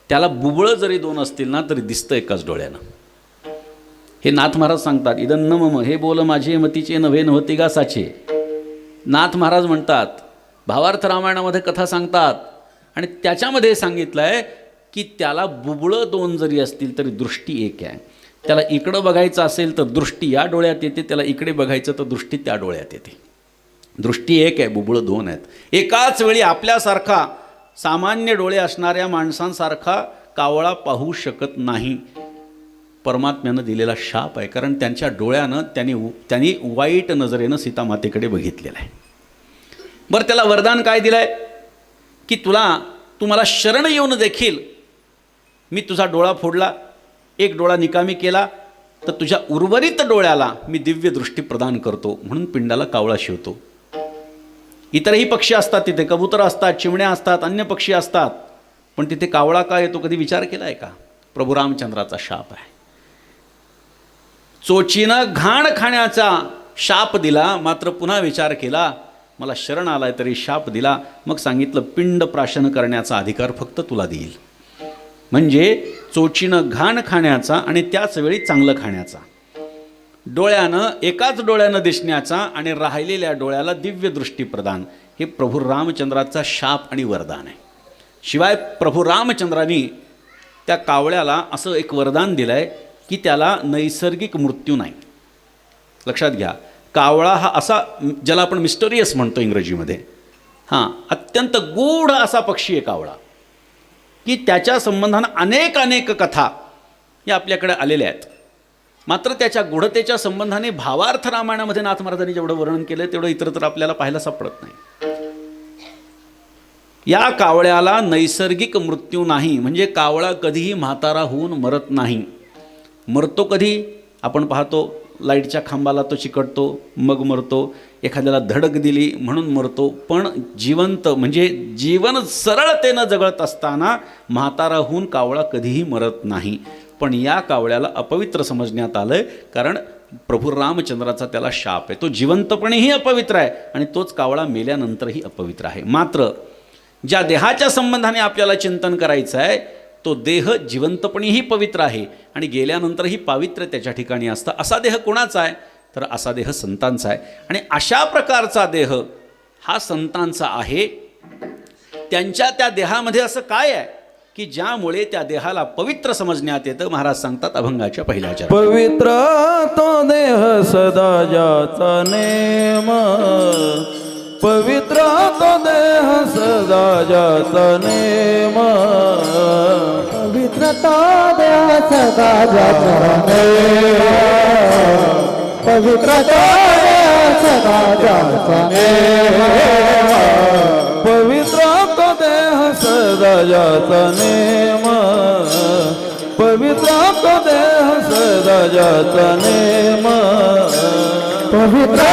त्याला बुबळं जरी 2 असतील ना तरी दिसतं एकाच डोळ्यानं. हे नाथ महाराज सांगतात. इदं न मम हे बोल माझे मतीचे नव्हे नव्हती गा साचे. नाथ महाराज म्हणतात, भावार्थ रामायणामध्ये कथा सांगतात आणि त्याच्यामध्ये सांगितलं आहे की त्याला बुबळं 2 जरी असतील तरी दृष्टी एक आहे. त्याला इकडं बघायचं असेल तर दृष्टी या डोळ्यात येते, त्याला इकडे बघायचं तर दृष्टी त्या डोळ्यात येते. दृष्टी एक आहे, बुबळं 2 आहेत. एकाच वेळी आपल्यासारखा सामान्य डोळे असणाऱ्या माणसांसारखा कावळा पाहू शकत नाही. परमात्म्यानं दिलेला शाप आहे. कारण त्यांच्या डोळ्यानं त्यांनी वाईट नजरेनं सीतामातेकडे बघितलेलं आहे. बरं, त्याला वरदान काय दिलं आहे? की तू मला शरण येऊन देखील मी तुझा डोळा फोडला, एक डोळा निकामी केला तर तुझ्या उर्वरित डोळ्याला मी दिव्य दृष्टी प्रदान करतो म्हणून पिंडाला कावळा शिवतो. इतरही पक्षी असतात तिथे, कबूतर असतात, चिमण्या असतात, अन्य पक्षी असतात, पण तिथे कावळा का येतो कधी विचार केला आहे का? प्रभू रामचंद्राचा शाप आहे. चोचीनं घाण खाण्याचा शाप दिला, मात्र पुन्हा विचार केला मला शरण आलाय तरी शाप दिला. मग सांगितलं पिंड प्राशन करण्याचा अधिकार फक्त तुला देईल. म्हणजे चोचीनं घाण खाण्याचा आणि त्याच वेळी चांगलं खाण्याचा, डोळ्यानं एकाच डोळ्यानं दिसण्याचा आणि राहिलेल्या डोळ्याला दिव्य दृष्टी प्रदान, हे प्रभू रामचंद्राचा शाप आणि वरदान आहे. शिवाय प्रभू रामचंद्रांनी त्या कावळ्याला असं एक वरदान दिलं आहे की त्याला नैसर्गिक मृत्यू नाही. लक्षात घ्या, कावळा हा असा ज्याला आपण मिस्टरियस म्हणतो इंग्रजीमध्ये, हां, अत्यंत गूढ असा पक्षी आहे कावळा, की त्याच्या संबंधानं अनेक अनेक कथा या आपल्याकडे आलेल्या आहेत. मात्र त्याच्या गूढतेच्या संबंधाने भावार्थ रामायणामध्ये नाथ महाराजांनी जेवढं वर्णन केलं तेवढं इतरत्र आपल्याला पाहायला सापडत नाही. या कावळ्याला नैसर्गिक मृत्यू नाही, म्हणजे कावळा कधीही म्हातारा होऊन मरत नाही. मरतो कधी? आपण पाहतो लाईटच्या खांबाला तो चिकटतो, मग मरतो. एखाद्याला धडक दिली म्हणून मरतो. पण जिवंत म्हणजे जीवन सरळतेनं जगत असताना म्हातारा होऊन कावळा कधीही मरत नाही. पण या कावळ्याला अपवित्र समजण्यात आलं आहे, कारण प्रभू रामचंद्राचा त्याला शाप आहे. तो जिवंतपणेही अपवित्र आहे आणि तोच कावळा मेल्यानंतरही अपवित्र आहे. मात्र ज्या देहाच्या संबंधाने आपल्याला चिंतन करायचं आहे तो देह जिवंतपणेही पवित्र आहे आणि गेल्यानंतरही पावित्र्य त्याच्या ठिकाणी असतं. असा देह कोणाचा आहे? तर असा देह संतांचा आहे. आणि अशा प्रकारचा देह हा संतांचा आहे. त्यांच्या त्या देहामध्ये असं काय आहे की ज्यामुळे त्या देहाला पवित्र समजण्यात येतं? महाराज सांगतात अभंगाच्या पहिल्या चरणात, पवित्र तो देह सदा ज्याचा नेम, पवित्र तो देह सदा ज्याचा नेम, पवित्र तो देह सदा ज्याचा नेम, पवित्र तो देह सदा ज्याचा नेम, पवित्र तो देह सदा ज्याचा नेम, पवित्र तो देह सदा ज्याचा नेम, पवित्र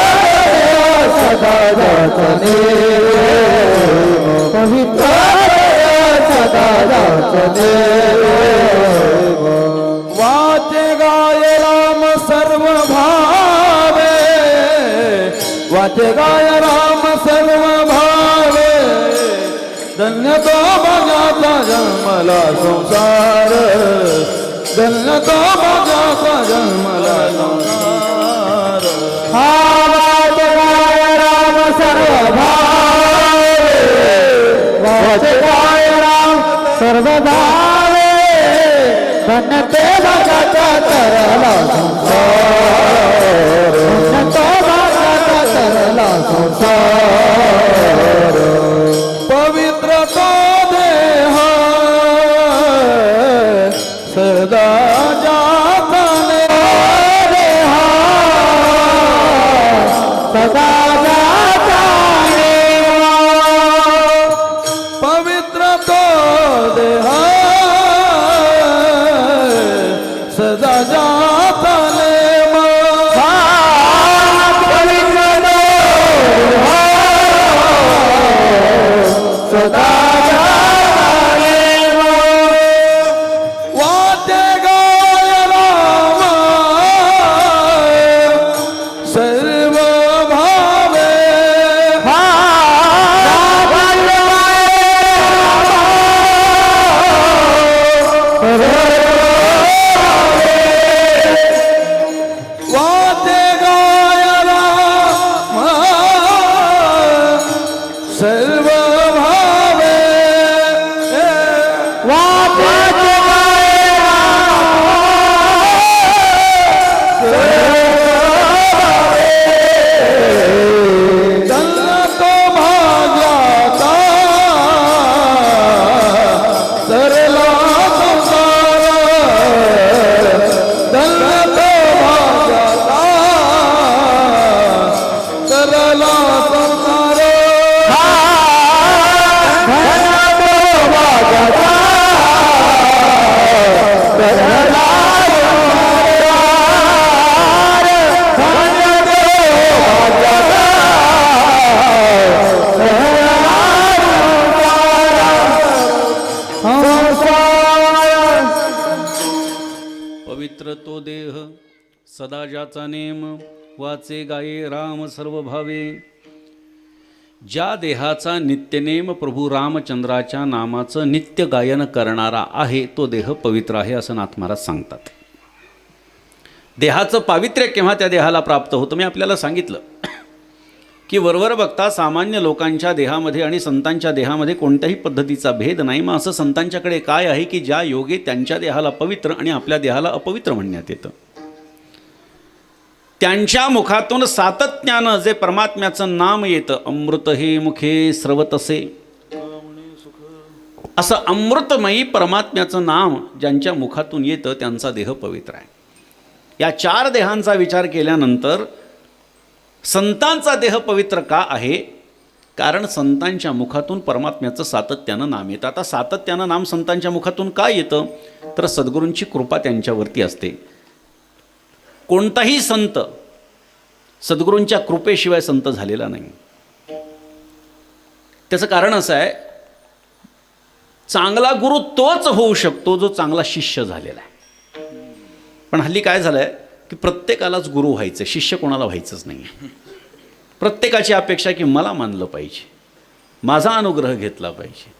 सदा ज्याचा नेम, पवित्र सदा ज्याचा नेम, वाचे गाय राम सर्व भावे, वाचे गाय राम सर्व भावे, धन्य तो भाग्याचा जन्मला संसार, धन्य तो भाग्याचा जन्मला संसार. हा वाचे गाय राम सर्व भावे, वाचे गाय राम सर्व भावे, धन्य ते भागाचा तरला संसार, धन्य तो भागाचा तरला संसार. पवित्र तो देह सदा ज्याचा नेम, सदा ज्याचा नेम, पवित्र तो देह सदा ज्याचा नेम, पवित्र तो सदा ज्याचा नेम, वाचे गाय राम सर्व भावे, वाचे गाय राम सर्व भावे, धन्य तो भाग्याचा तरला संसार, धन्य तो भाग्याचा तरला संसार. पवित्र तो देह सदा ज्याचा नेम, वाचे गाये राम सर्व भावे. ज्या देहाचा नित्यनेम प्रभू रामचंद्राच्या नामाचं नित्य गायन करणारा आहे तो देह पवित्र आहे असं नाथ महाराज सांगतात. देहाचं पावित्र्य केव्हा त्या देहाला प्राप्त होतं? मी आपल्याला सांगितलं की वरवर बघता सामान्य लोकांच्या देहामध्ये आणि संतांच्या देहामध्ये कोणत्याही पद्धतीचा भेद नाही. मग असं संतांच्याकडे काय आहे की ज्या योगे त्यांच्या देहाला पवित्र आणि आपल्या देहाला अपवित्र म्हणण्यात येतं? त्यांच्या मुखातून सातत्यानं जे परमात्म्याचं नाम येतं, अमृत हे मुखे स्रवतसे, असं अमृतमयी परमात्म्याचं नाम ज्यांच्या मुखातून येतं त्यांचा देह पवित्र आहे. या 4 देहांचा विचार केल्यानंतर संतांचा देह पवित्र का आहे? कारण संतांच्या मुखातून परमात्म्याचं सातत्यानं नाम येतं. आता सातत्यानं नाम संतांच्या मुखातून का येतं? तर सद्गुरूंची कृपा त्यांच्यावरती असते. कोणताही संत सद्गुरूंच्या कृपेशिवाय संत झालेला नाही. त्याचं कारण असं आहे, चांगला गुरु तोच होऊ शकतो जो चांगला शिष्य झालेला आहे. पण हल्ली काय झालं आहे की प्रत्येकालाच गुरु व्हायचं, शिष्य कोणाला व्हायचंच नाही आहे. प्रत्येकाची अपेक्षा की मला मानलं पाहिजे, माझा अनुग्रह घेतला पाहिजे,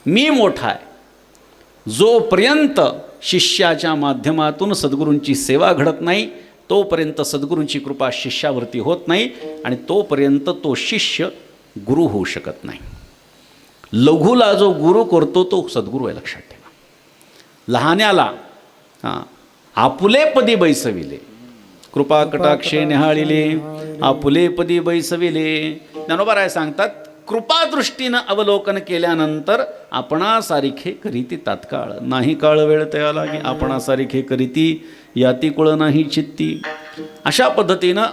मी मोठा आहे. जोपर्यंत शिष्याच्या माध्यमातून सद्गुरूंची सेवा घडत नाही तोपर्यंत सद्गुरूंची कृपा शिष्यावरती होत नाही आणि तोपर्यंत तो शिष्य गुरु होऊ शकत नाही. लघुला जो गुरु करतो तो सद्गुरू आहे, लक्षात ठेवा. लहान्याला आपुलेपदी बैसविले, कृपा कटाक्षे निहाळिले, आपुलेपदी बैसविले. ज्ञानोबाराय सांगतात, कृपादृष्टीनं अवलोकन केल्यानंतर आपणासारिखे करीती तात्काळ, नाही काळ वेळ तयाला की आपणासारिखे करीती याती कुळ नाही चित्ती. अशा पद्धतीनं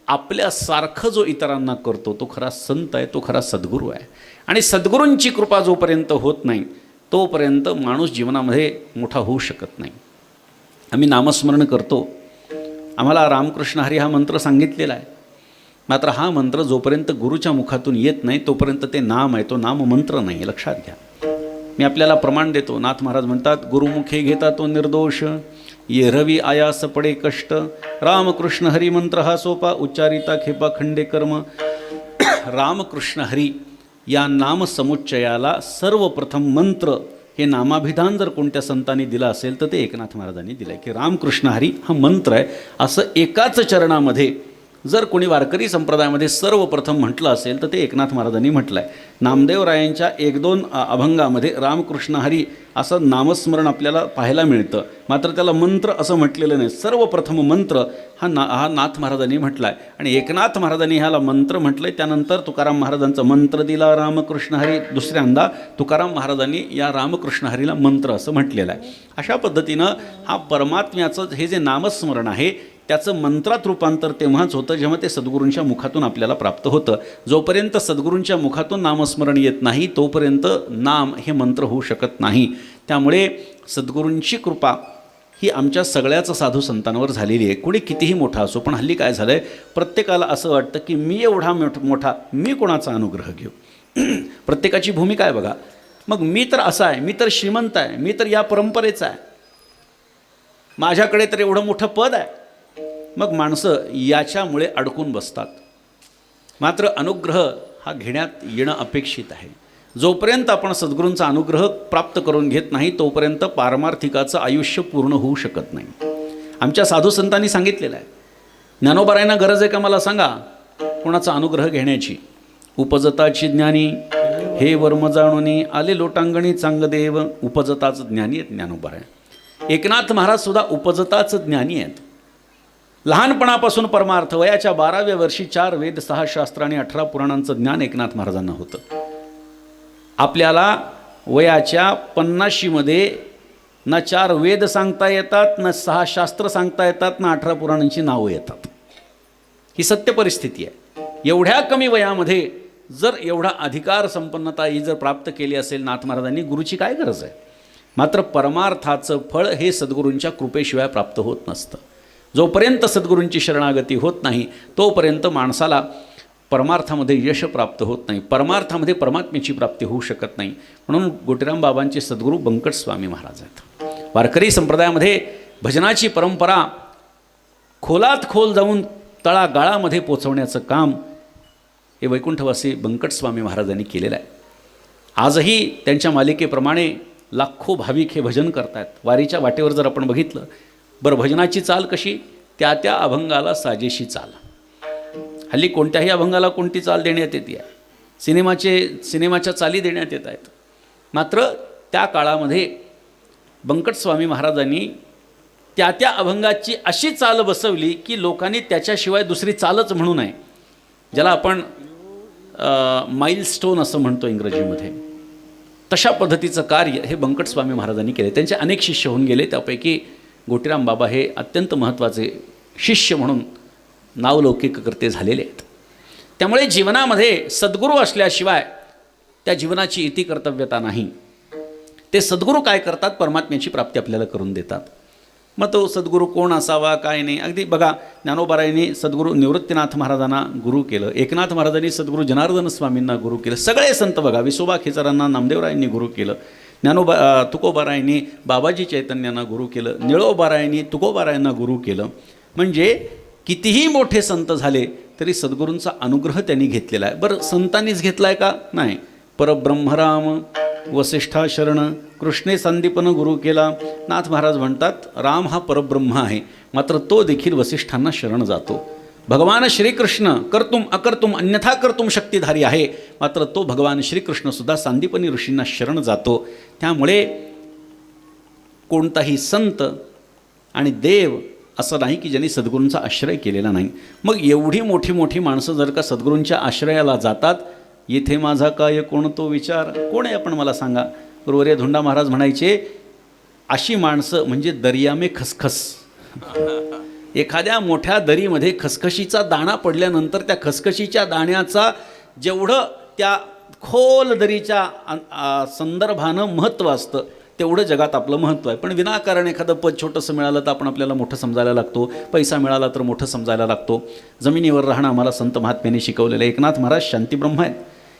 आपल्यासारखं जो इतरांना करतो तो खरा संत आहे, तो खरा सद्गुरू आहे. आणि सद्गुरूंची कृपा जोपर्यंत होत नाही तोपर्यंत माणूस जीवनामध्ये मोठा होऊ शकत नाही. आम्ही नामस्मरण करतो, आम्हाला रामकृष्ण हरी हा मंत्र सांगितलेला आहे. मात्र हा मंत्र जोपर्यंत गुरुच्या मुखातून येत नाही तोपर्यंत ते नाम आहे, तो नाम मंत्र नाही, लक्षात घ्या. मी आपल्याला प्रमाण देतो. नाथ महाराज म्हणतात, गुरुमुखे घेता तो निर्दोष, येरवी आयास पडे कष्ट, रामकृष्ण हरी मंत्र हा सोपा, उच्चारिता खेपा खंडे कर्म. रामकृष्ण हरी या नामसमुच्चयाला सर्वप्रथम मंत्र हे नामाभिधान जर कोणत्या संतांनी दिलं असेल तर ते एकनाथ महाराजांनी दिलं आहे की रामकृष्ण हरी हा मंत्र आहे. असं एकाच चरणामध्ये जर कोणी वारकरी संप्रदायामध्ये सर्वप्रथम म्हटलं असेल तर ते एकनाथ महाराजांनी म्हटलं आहे. नामदेवरायांच्या 1-2 अभंगामध्ये रामकृष्ण हरी असं नामस्मरण आपल्याला पाहायला मिळतं, मात्र त्याला मंत्र असं म्हटलेलं नाही. सर्वप्रथम मंत्र हा नाथ महाराजांनी म्हटला आहे आणि एकनाथ महाराजांनी ह्याला मंत्र म्हटलं आहे. त्यानंतर तुकाराम महाराजांचा मंत्र दिला रामकृष्ण हरी, दुसऱ्यांदा तुकाराम महाराजांनी या रामकृष्ण हरीला मंत्र असं म्हटलेलं आहे. अशा पद्धतीनं हा परमात्म्याचं हे जे नामस्मरण आहे त्याचं मंत्रात रूपांतर तेव्हाच होतं जेव्हा ते सद्गुरूंच्या मुखातून आपल्याला प्राप्त होतं. जोपर्यंत सद्गुरूंच्या मुखातून नामस्मरण येत नाही तोपर्यंत नाम हे मंत्र होऊ शकत नाही. त्यामुळे सद्गुरूंची कृपा ही आमच्या सगळ्याच साधू संतांवर झालेली आहे, कुणी कितीही मोठा असो. पण हल्ली काय झालं आहे, प्रत्येकाला असं वाटतं की मी एवढा मोठा, मी कोणाचा अनुग्रह घेऊ. प्रत्येकाची भूमिका आहे बघा. मग मी तर असा आहे, मी तर श्रीमंत आहे, मी तर या परंपरेचा आहे, माझ्याकडे तर एवढं मोठं पद आहे. मग माणसं याच्यामुळे अडकून बसतात. मात्र अनुग्रह हा घेण्यात येणं अपेक्षित आहे. जोपर्यंत आपण सद्गुरूंचा अनुग्रह प्राप्त करून घेत नाही तोपर्यंत पारमार्थिकाचं आयुष्य पूर्ण होऊ शकत नाही. आमच्या साधू संतांनी सांगितलेलं आहे, ज्ञानोबारायांना गरज आहे का मला सांगा कोणाचा अनुग्रह घेण्याची? उपजताची ज्ञानी हे वर्म जाणूनी आले लोटांगणी चांगदेव. उपजताच ज्ञानी आहेत ज्ञानोबाराय. एकनाथ महाराज सुद्धा उपजताच ज्ञानी आहेत. लहानपणापासून परमार्थ, वयाच्या 12व्या वर्षी 4 वेद 6 शास्त्र आणि 18 पुराणांचं ज्ञान एकनाथ महाराजांना होतं. आपल्याला वयाच्या 50मध्ये ना 4 वेद सांगता येतात, ना 6 शास्त्र सांगता येतात, ना 18 पुराणांची नावं येतात. ही सत्य परिस्थिती आहे. एवढ्या कमी वयामध्ये जर एवढा अधिकार संपन्नता ही जर प्राप्त केली असेल नाथ महाराजांनी, गुरुची काय गरज आहे? मात्र परमार्थाचं फळ हे सद्गुरूंच्या कृपेशिवाय प्राप्त होत नसतं. जोपर्यंत सद्गुरूंची शरणागती होत नाही तोपर्यंत माणसाला परमार्थामध्ये यश प्राप्त होत नाही, परमार्थामध्ये परमात्म्याची प्राप्ती होऊ शकत नाही. म्हणून गोटीराम बाबांचे सद्गुरू बंकट स्वामी महाराज आहेत. वारकरी संप्रदायामध्ये भजनाची परंपरा खोलात खोल जाऊन तळागाळामध्ये पोचवण्याचं काम हे वैकुंठवासी बंकट स्वामी महाराजांनी केलेलं आहे. आजही त्यांच्या मालिकेप्रमाणे लाखो भाविक हे भजन करतात. वारीच्या वाटेवर जर आपण बघितलं, बरं भजनाची चाल कशी? त्या त्या अभंगाला साजेशी चाल. हल्ली कोणत्याही अभंगाला कोणती चाल देण्यात येते आहे, सिनेमाच्या चाली देण्यात येत आहेत. मात्र त्या काळामध्ये बंकट स्वामी महाराजांनी त्या त्या अभंगाची अशी चाल बसवली की लोकांनी त्याच्याशिवाय दुसरी चालच म्हणू नये, ज्याला आपण माइलस्टोन असं म्हणतो इंग्रजीमध्ये. तशा पद्धतीचं कार्य हे बंकट स्वामी महाराजांनी केले. त्यांचे अनेक शिष्य होऊन गेले, त्यापैकी गोटीराम बाबा हे अत्यंत महत्त्वाचे शिष्य म्हणून नावलौकिककर्ते झालेले आहेत. त्यामुळे जीवनामध्ये सद्गुरू असल्याशिवाय त्या जीवनाची इति कर्तव्यता नाही. ते सद्गुरू काय करतात, परमात्म्याची प्राप्ती आपल्याला करून देतात. मग तो सद्गुरू कोण असावा काय नाही, अगदी बघा ज्ञानोबारायांनी सद्गुरू निवृत्तीनाथ महाराजांना गुरु केलं, एकनाथ महाराजांनी सद्गुरू जनार्दन स्वामींना गुरु केलं, सगळे संत बघा, विसोबा खेचरांना नामदेवरायांनी गुरु केलं, तुकोबारायांनी बाबाजी चैतन्यांना गुरु केलं, निळोबारायांनी तुकोबारायांना गुरु केलं. म्हणजे कितीही मोठे संत झाले तरी सद्गुरूंचा अनुग्रह त्यांनी घेतलेला आहे. बरं, संतांनीच घेतला आहे का? नाही. परब्रह्मराम वसिष्ठा शरण कृष्णे संदीपन गुरु केला. नाथ महाराज म्हणतात राम हा परब्रह्म आहे, मात्र तो देखील वसिष्ठांना शरण जातो. भगवान श्रीकृष्ण कर्तुम अकर्तुम अन्यथा कर्तुम शक्तिधारी आहे, मात्र तो भगवान श्रीकृष्णसुद्धा सांदीपनी ऋषींना शरण जातो. त्यामुळे कोणताही संत आणि देव असं नाही की ज्यांनी सद्गुरूंचा आश्रय केलेला नाही. मग एवढी मोठी मोठी माणसं जर का सद्गुरूंच्या आश्रयाला जातात, येथे माझा काय कोणतो विचार, कोण आहे आपण मला सांगा. गुरुवर्य धोंडा महाराज म्हणायचे अशी माणसं म्हणजे दर्यामे खसखस. एखाद्या मोठ्या दरीमध्ये खसखशीचा दाणा पडल्यानंतर त्या खसखशीच्या दाण्याचा जेवढं त्या खोल दरीच्या संदर्भानं महत्त्व असतं तेवढं जगात आपलं महत्त्व आहे. पण विनाकारण एखादं पद छोटंसं मिळालं तर आपण आपल्याला मोठं समजायला लागतो, पैसा मिळाला तर मोठं समजायला लागतो. जमिनीवर राहणं आम्हाला संत महात्म्याने शिकवलेलं आहे. एकनाथ महाराज शांतीब्रह्म आहेत.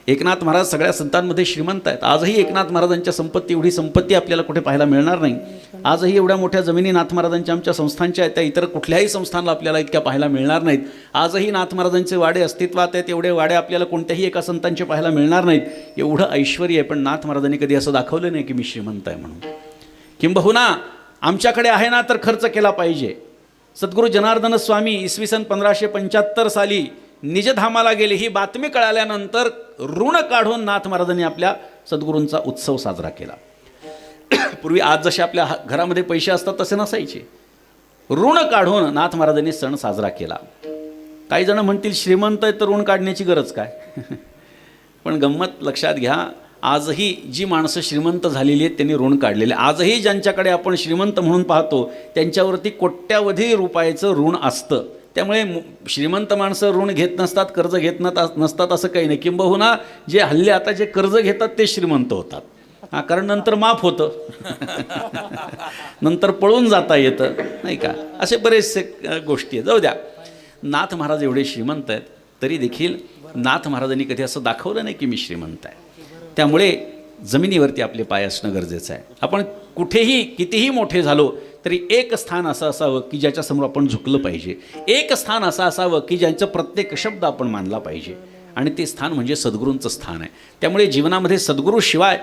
एकनाथ महाराज सगळ्या संतांमध्ये श्रीमंत आहेत. आजही एकनाथ महाराजांच्या संपत्ती एवढी संपत्ती आपल्याला कुठे पाहायला मिळणार नाही. आजही एवढ्या मोठ्या जमिनी नाथ महाराजांच्या आमच्या संस्थांच्या आहेत, त्या इतर कुठल्याही संस्थांना आपल्याला इतक्या पाहायला मिळणार नाहीत. आजही नाथ महाराजांचे वाडे अस्तित्वात आहेत, एवढे वाडे आपल्याला कोणत्याही एका संतांचे पाहायला मिळणार नाहीत. एवढं ऐश्वर आहे, पण नाथ महाराजांनी कधी असं दाखवलं नाही की मी श्रीमंत आहे म्हणून. किंबहुना आमच्याकडे आहे ना तर खर्च केला पाहिजे. सद्गुरू जनार्दन स्वामी इसवी सन 1575 साली निजधामाला गेले. ही बातमी कळाल्यानंतर ऋण काढून नाथ महाराजांनी आपल्या सद्गुरूंचा उत्सव साजरा केला. पूर्वी आज जसे आपल्या घरामध्ये पैसे असतात तसे नसायचे. ऋण काढून नाथ महाराजांनी सण साजरा केला. काही जण म्हणतील श्रीमंत आहे तर ऋण काढण्याची गरज काय. पण गंमत लक्षात घ्या, आजही जी माणसं श्रीमंत झालेली आहेत त्यांनी ऋण काढलेले. आजही ज्यांच्याकडे आपण श्रीमंत म्हणून पाहतो त्यांच्यावरती कोट्यावधी रुपयाचं ऋण असतं. त्यामुळे श्रीमंत माणसं ऋण घेत नसतात, कर्ज घेत नसतात असं काही नाही. किंबहुना जे हल्ले आता जे कर्ज घेतात ते श्रीमंत होतात. कारण नंतर माफ होतं, नंतर पळून जाता येतं नाही का. असे बरेचसे गोष्टी आहेत. जाऊ द्या, नाथ महाराज एवढे श्रीमंत आहेत तरी देखील नाथ महाराजांनी कधी असं दाखवलं नाही की मी श्रीमंत आहे. त्यामुळे जमिनीवरती आपले पाय असणं गरजेचं आहे. आपण कुठेही कितीही मोठे झालो तरी एक स्थान असं असावं की ज्याच्यासमोर आपण झुकलं पाहिजे. एक स्थान असं असावं की ज्यांचा प्रत्येक शब्द आपण मानला पाहिजे, आणि ते स्थान म्हणजे सद्गुरूंचं स्थान आहे. त्यामुळे जीवनामध्ये सद्गुरूशिवाय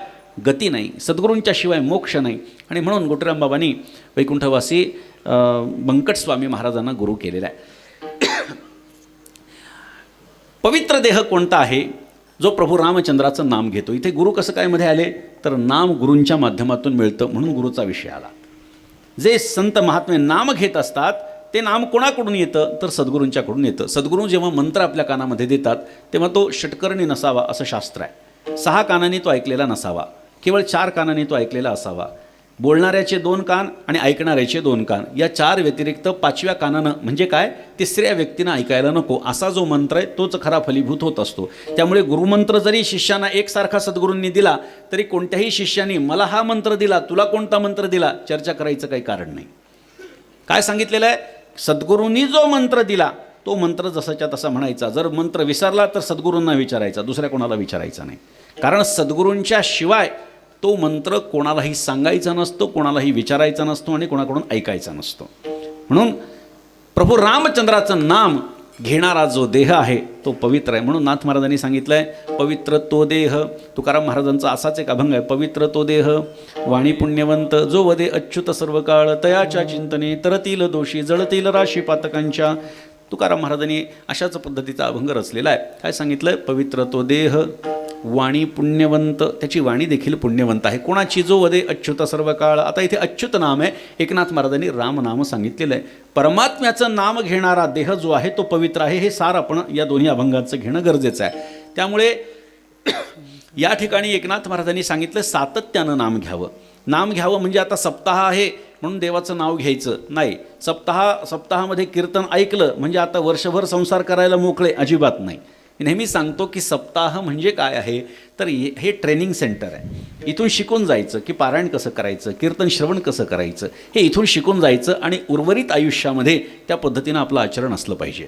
गती नाही, सद्गुरूंच्या शिवाय मोक्ष नाही. आणि म्हणून गोटीराम बाबांनी वैकुंठवासी बंकट स्वामी महाराजांना गुरु केलेला आहे. पवित्र देह कोणता आहे? जो प्रभू रामचंद्राचं नाम घेतो. इथे गुरु कसं काय मध्ये आले तर नाम गुरूंच्या माध्यमातून मिळतं म्हणून गुरुचा विषय आला. जे संत महात्मे नाम घेत असतात ते नाम कोणाकडून येतं तर सद्गुरूंच्याकडून येतं. सद्गुरू जेव्हा मंत्र आपल्या कानामध्ये देतात तेव्हा तो षटकर्णी नसावा असं शास्त्र आहे. 6 कानांनी तो ऐकलेला नसावा, केवळ 4 कानांनी तो ऐकलेला असावा. बोलणाऱ्याचे 2 कान आणि ऐकणाऱ्याचे 2 कान, या 4 व्यतिरिक्त 5व्या कानानं म्हणजे काय 3ऱ्या व्यक्तीनं ऐकायला नको असा जो मंत्र आहे तोच खरा फलीभूत होत असतो. त्यामुळे गुरुमंत्र जरी शिष्याना एकसारखा सद्गुरूंनी दिला तरी कोणत्याही शिष्याने मला हा मंत्र दिला तुला कोणता मंत्र दिला चर्चा करायचं काही कारण नाही. काय सांगितलेलं आहे? सद्गुरूंनी जो मंत्र दिला तो मंत्र जसाच्या तसा म्हणायचा. जर मंत्र विसरला तर सद्गुरूंना विचारायचा, दुसऱ्या कोणाला विचारायचा नाही. कारण सद्गुरूंच्या शिवाय तो मंत्र कोणालाही सांगायचा नसतो, कोणालाही विचारायचा नसतो आणि कोणाकडून ऐकायचा नसतो. म्हणून प्रभू रामचंद्राचं नाम घेणारा जो देह आहे तो पवित्र आहे. म्हणून नाथ महाराजांनी सांगितलं आहे पवित्र तो देह. तुकाराम महाराजांचा असाच एक अभंग आहे, पवित्र तो देह वाणी पुण्यवंत जो वदे अच्युत सर्व काळ तयाच्या चिंतने तरतील दोषी जळतील राशी पातकांच्या. तुकाराम महाराजांनी अशाच पद्धतीचा अभंग रचलेला आहे. काय सांगितलं? पवित्र तो देह वाणी पुण्यवंत, त्याची वाणी देखील पुण्यवंत आहे. कोणाची जो वदे अच्युत सर्व काळ. आता इथे अच्युत नाम आहे, एकनाथ महाराजांनी राम नाम सांगितलेलं आहे. परमात्म्याचं नाम घेणारा देह जो आहे तो पवित्र आहे, हे सार आपण या दोन्ही अभंगांचं घेणं गरजेचं आहे. त्यामुळे या ठिकाणी एकनाथ महाराजांनी सांगितलं सातत्यानं नाम घ्यावं. नाम घ्यावं म्हणजे आता सप्ताह आहे म्हणून देवाचं नाव घ्यायचं नाही. सप्ताहामध्ये कीर्तन ऐकलं म्हणजे आता वर्षभर संसार करायला मोकळे, अजिबात नाही. नेहमी सांगतो की सप्ताह म्हणजे काय आहे तर हे ट्रेनिंग सेंटर आहे. इथून शिकून जायचं की पारायण कसं करायचं, कीर्तन श्रवण कसं करायचं, हे इथून शिकून जायचं आणि उर्वरित आयुष्यामध्ये त्या पद्धतीनं आपलं आचरण असलं पाहिजे.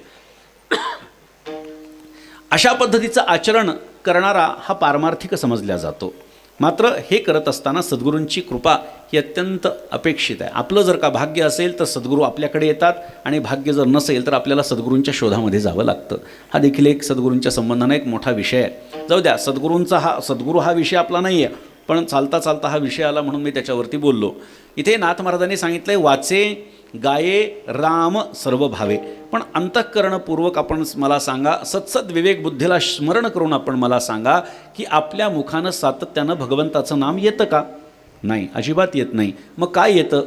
अशा पद्धतीचं आचरण करणारा हा पारमार्थिक समजला जातो. मात्र हे करत असताना सद्गुरूंची कृपा ही अत्यंत अपेक्षित आहे. आपलं जर का भाग्य असेल तर सद्गुरू आपल्याकडे येतात आणि भाग्य जर नसेल तर आपल्याला सद्गुरूंच्या शोधामध्ये जावं लागतं. हा देखील एक सद्गुरूंच्या संबंधाने एक मोठा विषय आहे. जाऊ द्या, सद्गुरू हा विषय आपला नाही आहे, पण चालता चालता हा विषय आला म्हणून मी त्याच्यावरती बोललो. इथे नाथ महाराजांनी सांगितलं आहे वाचे गाये राम सर्व भावे. पण अंतःकरणपूर्वक आपण मला सांगा, सत्सद विवेक बुद्धीला स्मरण करून आपण मला सांगा की आपल्या मुखानं सातत्यानं भगवंताचं नाम येतं का? नाही, अजिबात येत नाही. मग काय येतं?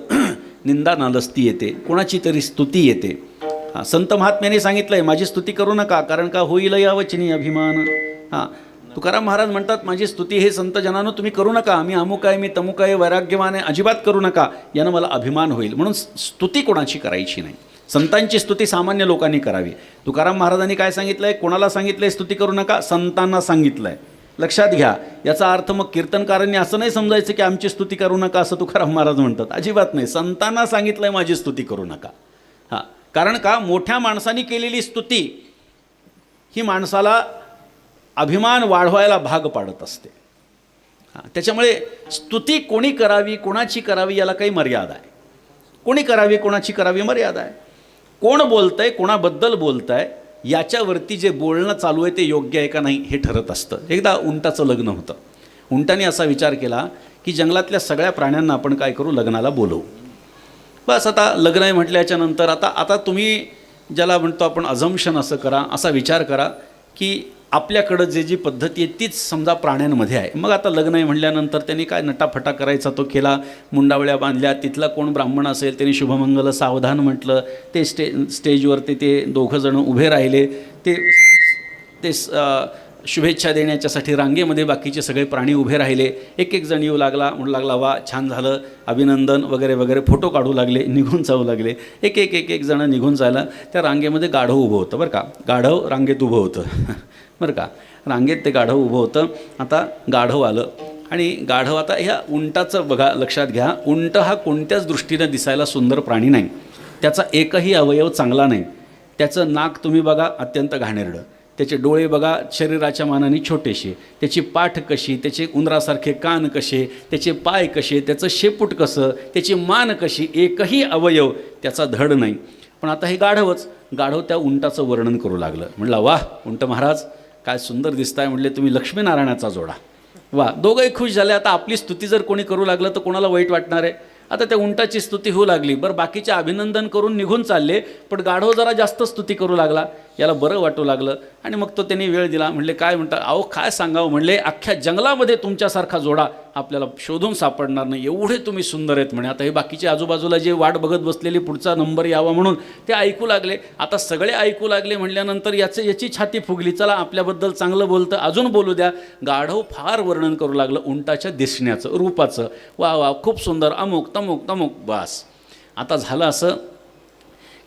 निंदा नालस्ती येते, कोणाची तरी स्तुती येते. संत महात्म्याने सांगितलं आहे माझी स्तुती करू नका, कारण का होईल या वचनी अभिमान. तुकाराम महाराज म्हणतात माझी स्तुती हे संतजनानं तुम्ही करू नका, मी अमुक आहे, मी तमुक आहे, वैराग्यवान आहे, अजिबात करू नका, यानं मला अभिमान होईल. म्हणून स्तुती कोणाची करायची नाही. संतांची स्तुती सामान्य लोकांनी करावी. तुकाराम महाराजांनी काय सांगितलं आहे? कोणाला सांगितलं आहे स्तुती करू नका? संतांना सांगितलं आहे. लक्षात घ्या. याचा अर्थ मग कीर्तनकारांनी असं नाही समजायचं की आमची स्तुती करू नका असं तुकाराम महाराज म्हणतात, अजिबात नाही. संतांना सांगितलं आहे माझी स्तुती करू नका. कारण का मोठ्या माणसांनी केलेली स्तुती ही माणसाला अभिमान वाढवायला भाग पाडत असते. त्याच्यामुळे स्तुती कोणी करावी, कोणाची करावी याला काही मर्यादा आहे. कोणी करावी, कोणाची करावी मर्यादा आहे. कोण बोलतंय, कोणाबद्दल बोलतंय याच्यावरती जे बोलणं चालू आहे ते योग्य आहे का नाही हे ठरत असतं. एकदा उंटाचं लग्न होतं. उंटाने असा विचार केला की जंगलातल्या सगळ्या प्राण्यांना आपण काय करू, लग्नाला बोलवू. बस आता लग्न आहे म्हटल्याच्यानंतर आता तुम्ही ज्याला म्हणतो आपण अझम्पशन असं करा, असा विचार करा की आपल्याकडं जी पद्धती आहे तीच समजा प्राण्यांमध्ये आहे. मग आता लग्न आहे म्हटल्यानंतर त्यांनी काय नटाफटा करायचा तो केला, मुंडावळ्या बांधल्या. तिथला कोण ब्राह्मण असेल त्यांनी शुभमंगल सावधान म्हटलं. ते स्टेजवरती ते दोघंजणं उभे राहिले. ते शुभेच्छा देण्याच्यासाठी रांगेमध्ये बाकीचे सगळे प्राणी उभे राहिले. एक जण येऊ लागला, म्हणू लागला वा छान झालं, अभिनंदन वगैरे वगैरे, फोटो काढू लागले, निघून जाऊ लागले. एक जण निघून जायला. त्या रांगेमध्ये गाढव उभं होतं बरं का. गाढव रांगेत उभं होतं बरं का. रांगेत ते गाढव उभं होतं. आता गाढव आलं आणि गाढव आता ह्या उंटाचं बघा, लक्षात घ्या, उंट हा कोणत्याच दृष्टीनं दिसायला सुंदर प्राणी नाही. त्याचा एकही अवयव चांगला नाही. त्याचं नाक तुम्ही बघा अत्यंत घाणेरडं, त्याचे डोळे बघा शरीराच्या मानाने छोटेसे, त्याची पाठ कशी, त्याचे उंदरासारखे कान कसे, त्याचे पाय कसे, त्याचं शेपूट कसं, त्याची मान कशी, एकही अवयव त्याचा धड नाही. पण आता हे गाढव त्या उंटाचं वर्णन करू लागलं. म्हटलं वाह उंट महाराज काय सुंदर दिसताय. म्हटले तुम्ही लक्ष्मीनारायणाचा जोडा. वा, दोघंही खुश झाले. आता आपली स्तुती जर कोणी करू लागलं तर कोणाला वाईट वाटणार आहे. आता त्या उंटाची स्तुती होऊ लागली. बरं, बाकीचे अभिनंदन करून निघून चालले, पण गाढव जरा जास्त स्तुती करू लागला. याला बरं वाटू लागलं आणि मग तो त्यांनी वेळ दिला. म्हणले काय म्हणता? अहो काय सांगावं. म्हणले अख्ख्या जंगलामध्ये तुमच्यासारखा जोडा आपल्याला शोधून सापडणार नाही, एवढे तुम्ही सुंदर आहेत म्हणे. आता हे बाकीचे आजूबाजूला जे वाट बघत बसलेली पुढचा नंबर यावा म्हणून ते ऐकू लागले. आता सगळे ऐकू लागले म्हटल्यानंतर याची छाती फुगली. चला आपल्याबद्दल चांगलं बोलतं, अजून बोलू द्या. गाढव फार वर्णन करू लागलं उंटाच्या दिसण्याचं, रूपाचं. वा वा खूप सुंदर, अमुक तमुक तमुक. बस आता झालं असं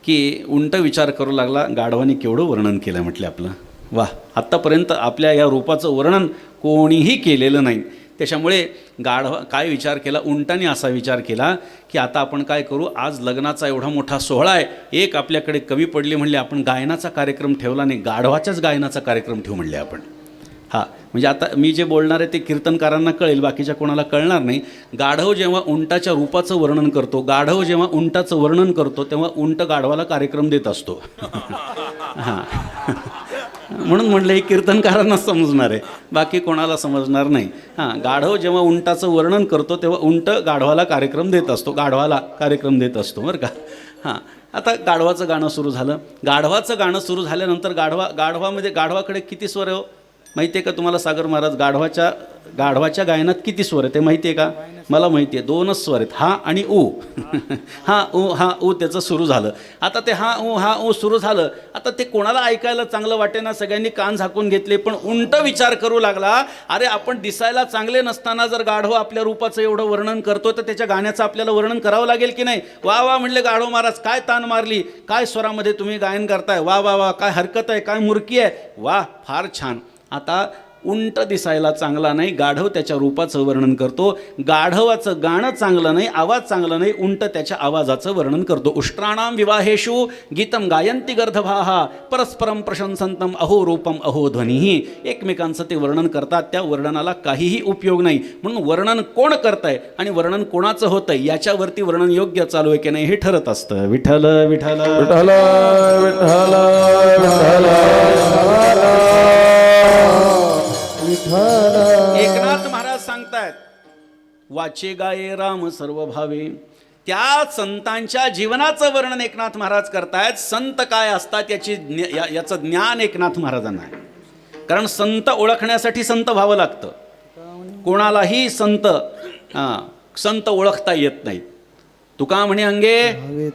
की उंट विचार करू लागला गाढवाने केवढं वर्णन केलं. म्हटलं आपलं वा, आत्तापर्यंत आपल्या या रूपाचं वर्णन कोणीही केलेलं नाही. त्याच्यामुळे गाढवा काय विचार केला, उंटाने असा विचार केला की आता आपण काय करू, आज लग्नाचा एवढा मोठा सोहळा आहे, एक आपल्याकडे कवी पडली म्हणले, आपण गायनाचा कार्यक्रम ठेवला नाही, गाढवाच्याच गायनाचा कार्यक्रम ठेवू म्हणले आपण. म्हणजे आता मी जे बोलणार आहे ते कीर्तनकारांना कळेल, बाकीच्या कोणाला कळणार नाही. गाढव जेव्हा उंटाच्या रूपाचं वर्णन करतो, गाढव जेव्हा उंटाचं वर्णन करतो तेव्हा उंट गाढवाला कार्यक्रम देत असतो. म्हणून म्हटलं हे कीर्तनकारांना समजणार आहे, बाकी कोणाला समजणार नाही. गाढव जेव्हा उंटाचं वर्णन करतो तेव्हा उंट गाढवाला कार्यक्रम देत असतो, बरं का. आता गाढवाचं गाणं सुरू झालं. गाढवाचं गाणं सुरू झाल्यानंतर गाढवामध्ये गाढवाकडे किती स्वर आहे? माहिती आहे का तुम्हाला सागर महाराज गाढवाच्या गायनात किती स्वर आहे ते माहिती आहे का? मला माहिती आहे 2च स्वर आहेत, हा आणि ऊ. हा ऊ त्याचं सुरू झालं. आता ते हा ऊ सुरू झालं. आता ते कोणाला ऐकायला चांगलं वाटेना, सगळ्यांनी कान झाकून घेतले. पण उलट विचार करू लागला, अरे आपण दिसायला चांगले नसताना जर गाढव आपल्या रूपाचं एवढं वर्णन करतो तर त्याच्या गाण्याचं आपल्याला वर्णन करावं लागेल की नाही? वा वा म्हणले गाढव महाराज, काय तान मारली, काय स्वरामध्ये तुम्ही गायन करताय, वा वा वा, काय हरकत आहे, काय मुरकी आहे, वा फार छान. आता उंट दिसायला चांगला नाही, गाढव त्याच्या रूपाचं वर्णन करतो. गाढवाचं गाणं चांगलं नाही, आवाज चांगला नाही, उंट त्याच्या आवाजाचं वर्णन करतो. उष्ट्राणाम विवाहेषु गीतम गायंती गर्धभाहा परस्परम प्रशंसंतम अहो रूपम अहो ध्वनिही. एकमेकांचं ते वर्णन करतात, त्या वर्णनाला काहीही उपयोग नाही. म्हणून वर्णन कोण करतंय आणि वर्णन कोणाचं होतंय याच्यावरती वर्णन योग्य चालू आहे की नाही हे ठरत असतं. विठ्ठल विठ्ठल विठ्ठल विठ्ठल विठ्ठल. एकनाथ महाराज सांगतायत, वाचे गाये राम सर्व भावे. त्या संतांच्या जीवनाचं वर्णन एकनाथ महाराज करतायत. संत काय असतात याचं ज्ञान एकनाथ महाराजांना आहे. कारण संत ओळखण्यासाठी संत व्हावं लागतं. कोणालाही संत ओळखता येत नाहीत. तुका म्हणे अंगे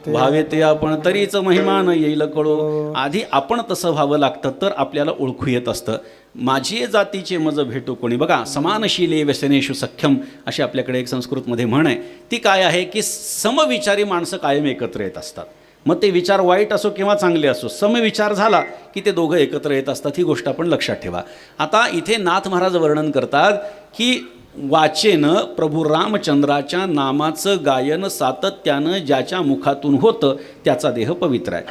व्हावे ते आपण, तरीच महिमा न येईल कळो. आधी आपण तसं व्हावं लागतं तर आपल्याला ओळखू येत असतं. माझी जातीचे मज भेटू कोणी. बघा, समानशीले व्यसनेषु सख्यम अशी आपल्याकडे एक संस्कृतमध्ये म्हण आहे. ती काय आहे की समविचारी माणसं कायम एकत्र येत असतात. मग ते विचार वाईट असो किंवा चांगले असो, समविचार झाला की ते दोघं एकत्र येत असतात. ही गोष्ट आपण लक्षात ठेवा. आता इथे नाथ महाराज वर्णन करतात की वाचेनं प्रभू रामचंद्राच्या नामाचं गायन सातत्यानं ज्याच्या मुखातून होतं त्याचा देह पवित्र आहे.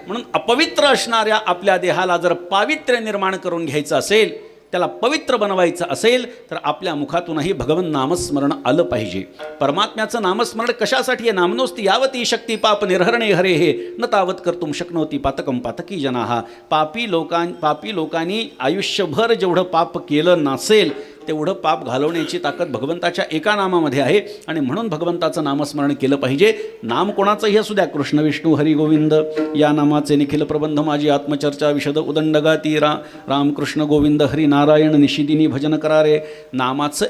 म्हणून अपवित्र असणाऱ्या आपल्या देहाला जर पावित्र्य निर्माण करून घ्यायचं असेल, त्याला पवित्र बनवायचं असेल तर आपल्या मुखातूनही भगवन् नामस्मरण आलं पाहिजे. परमात्म्याचं नामस्मरण कशासाठी आहे? नामनोस्ती यावती शक्ती पाप निर्हरणे हरे हे न तावत कर्तुम शक्नोती पातकं पातकी जनाहा. पापी लोकांनी आयुष्यभर जेवढं पाप केलं नसेल तेवढं पाप घालवण्याची ताकद भगवंताच्या एका नामामध्ये आहे. आणि म्हणून भगवंताचं नामस्मरण केलं पाहिजे. नाम कोणाचंही असू द्या, कृष्ण विष्णू हरी गोविंद या नामाचे निखिल प्रबंध माझी आत्मचर्चा विशद उदंडगाती रामकृष्ण गोविंद हरी नारायण निशिदिनी भजन करारे. नामाचं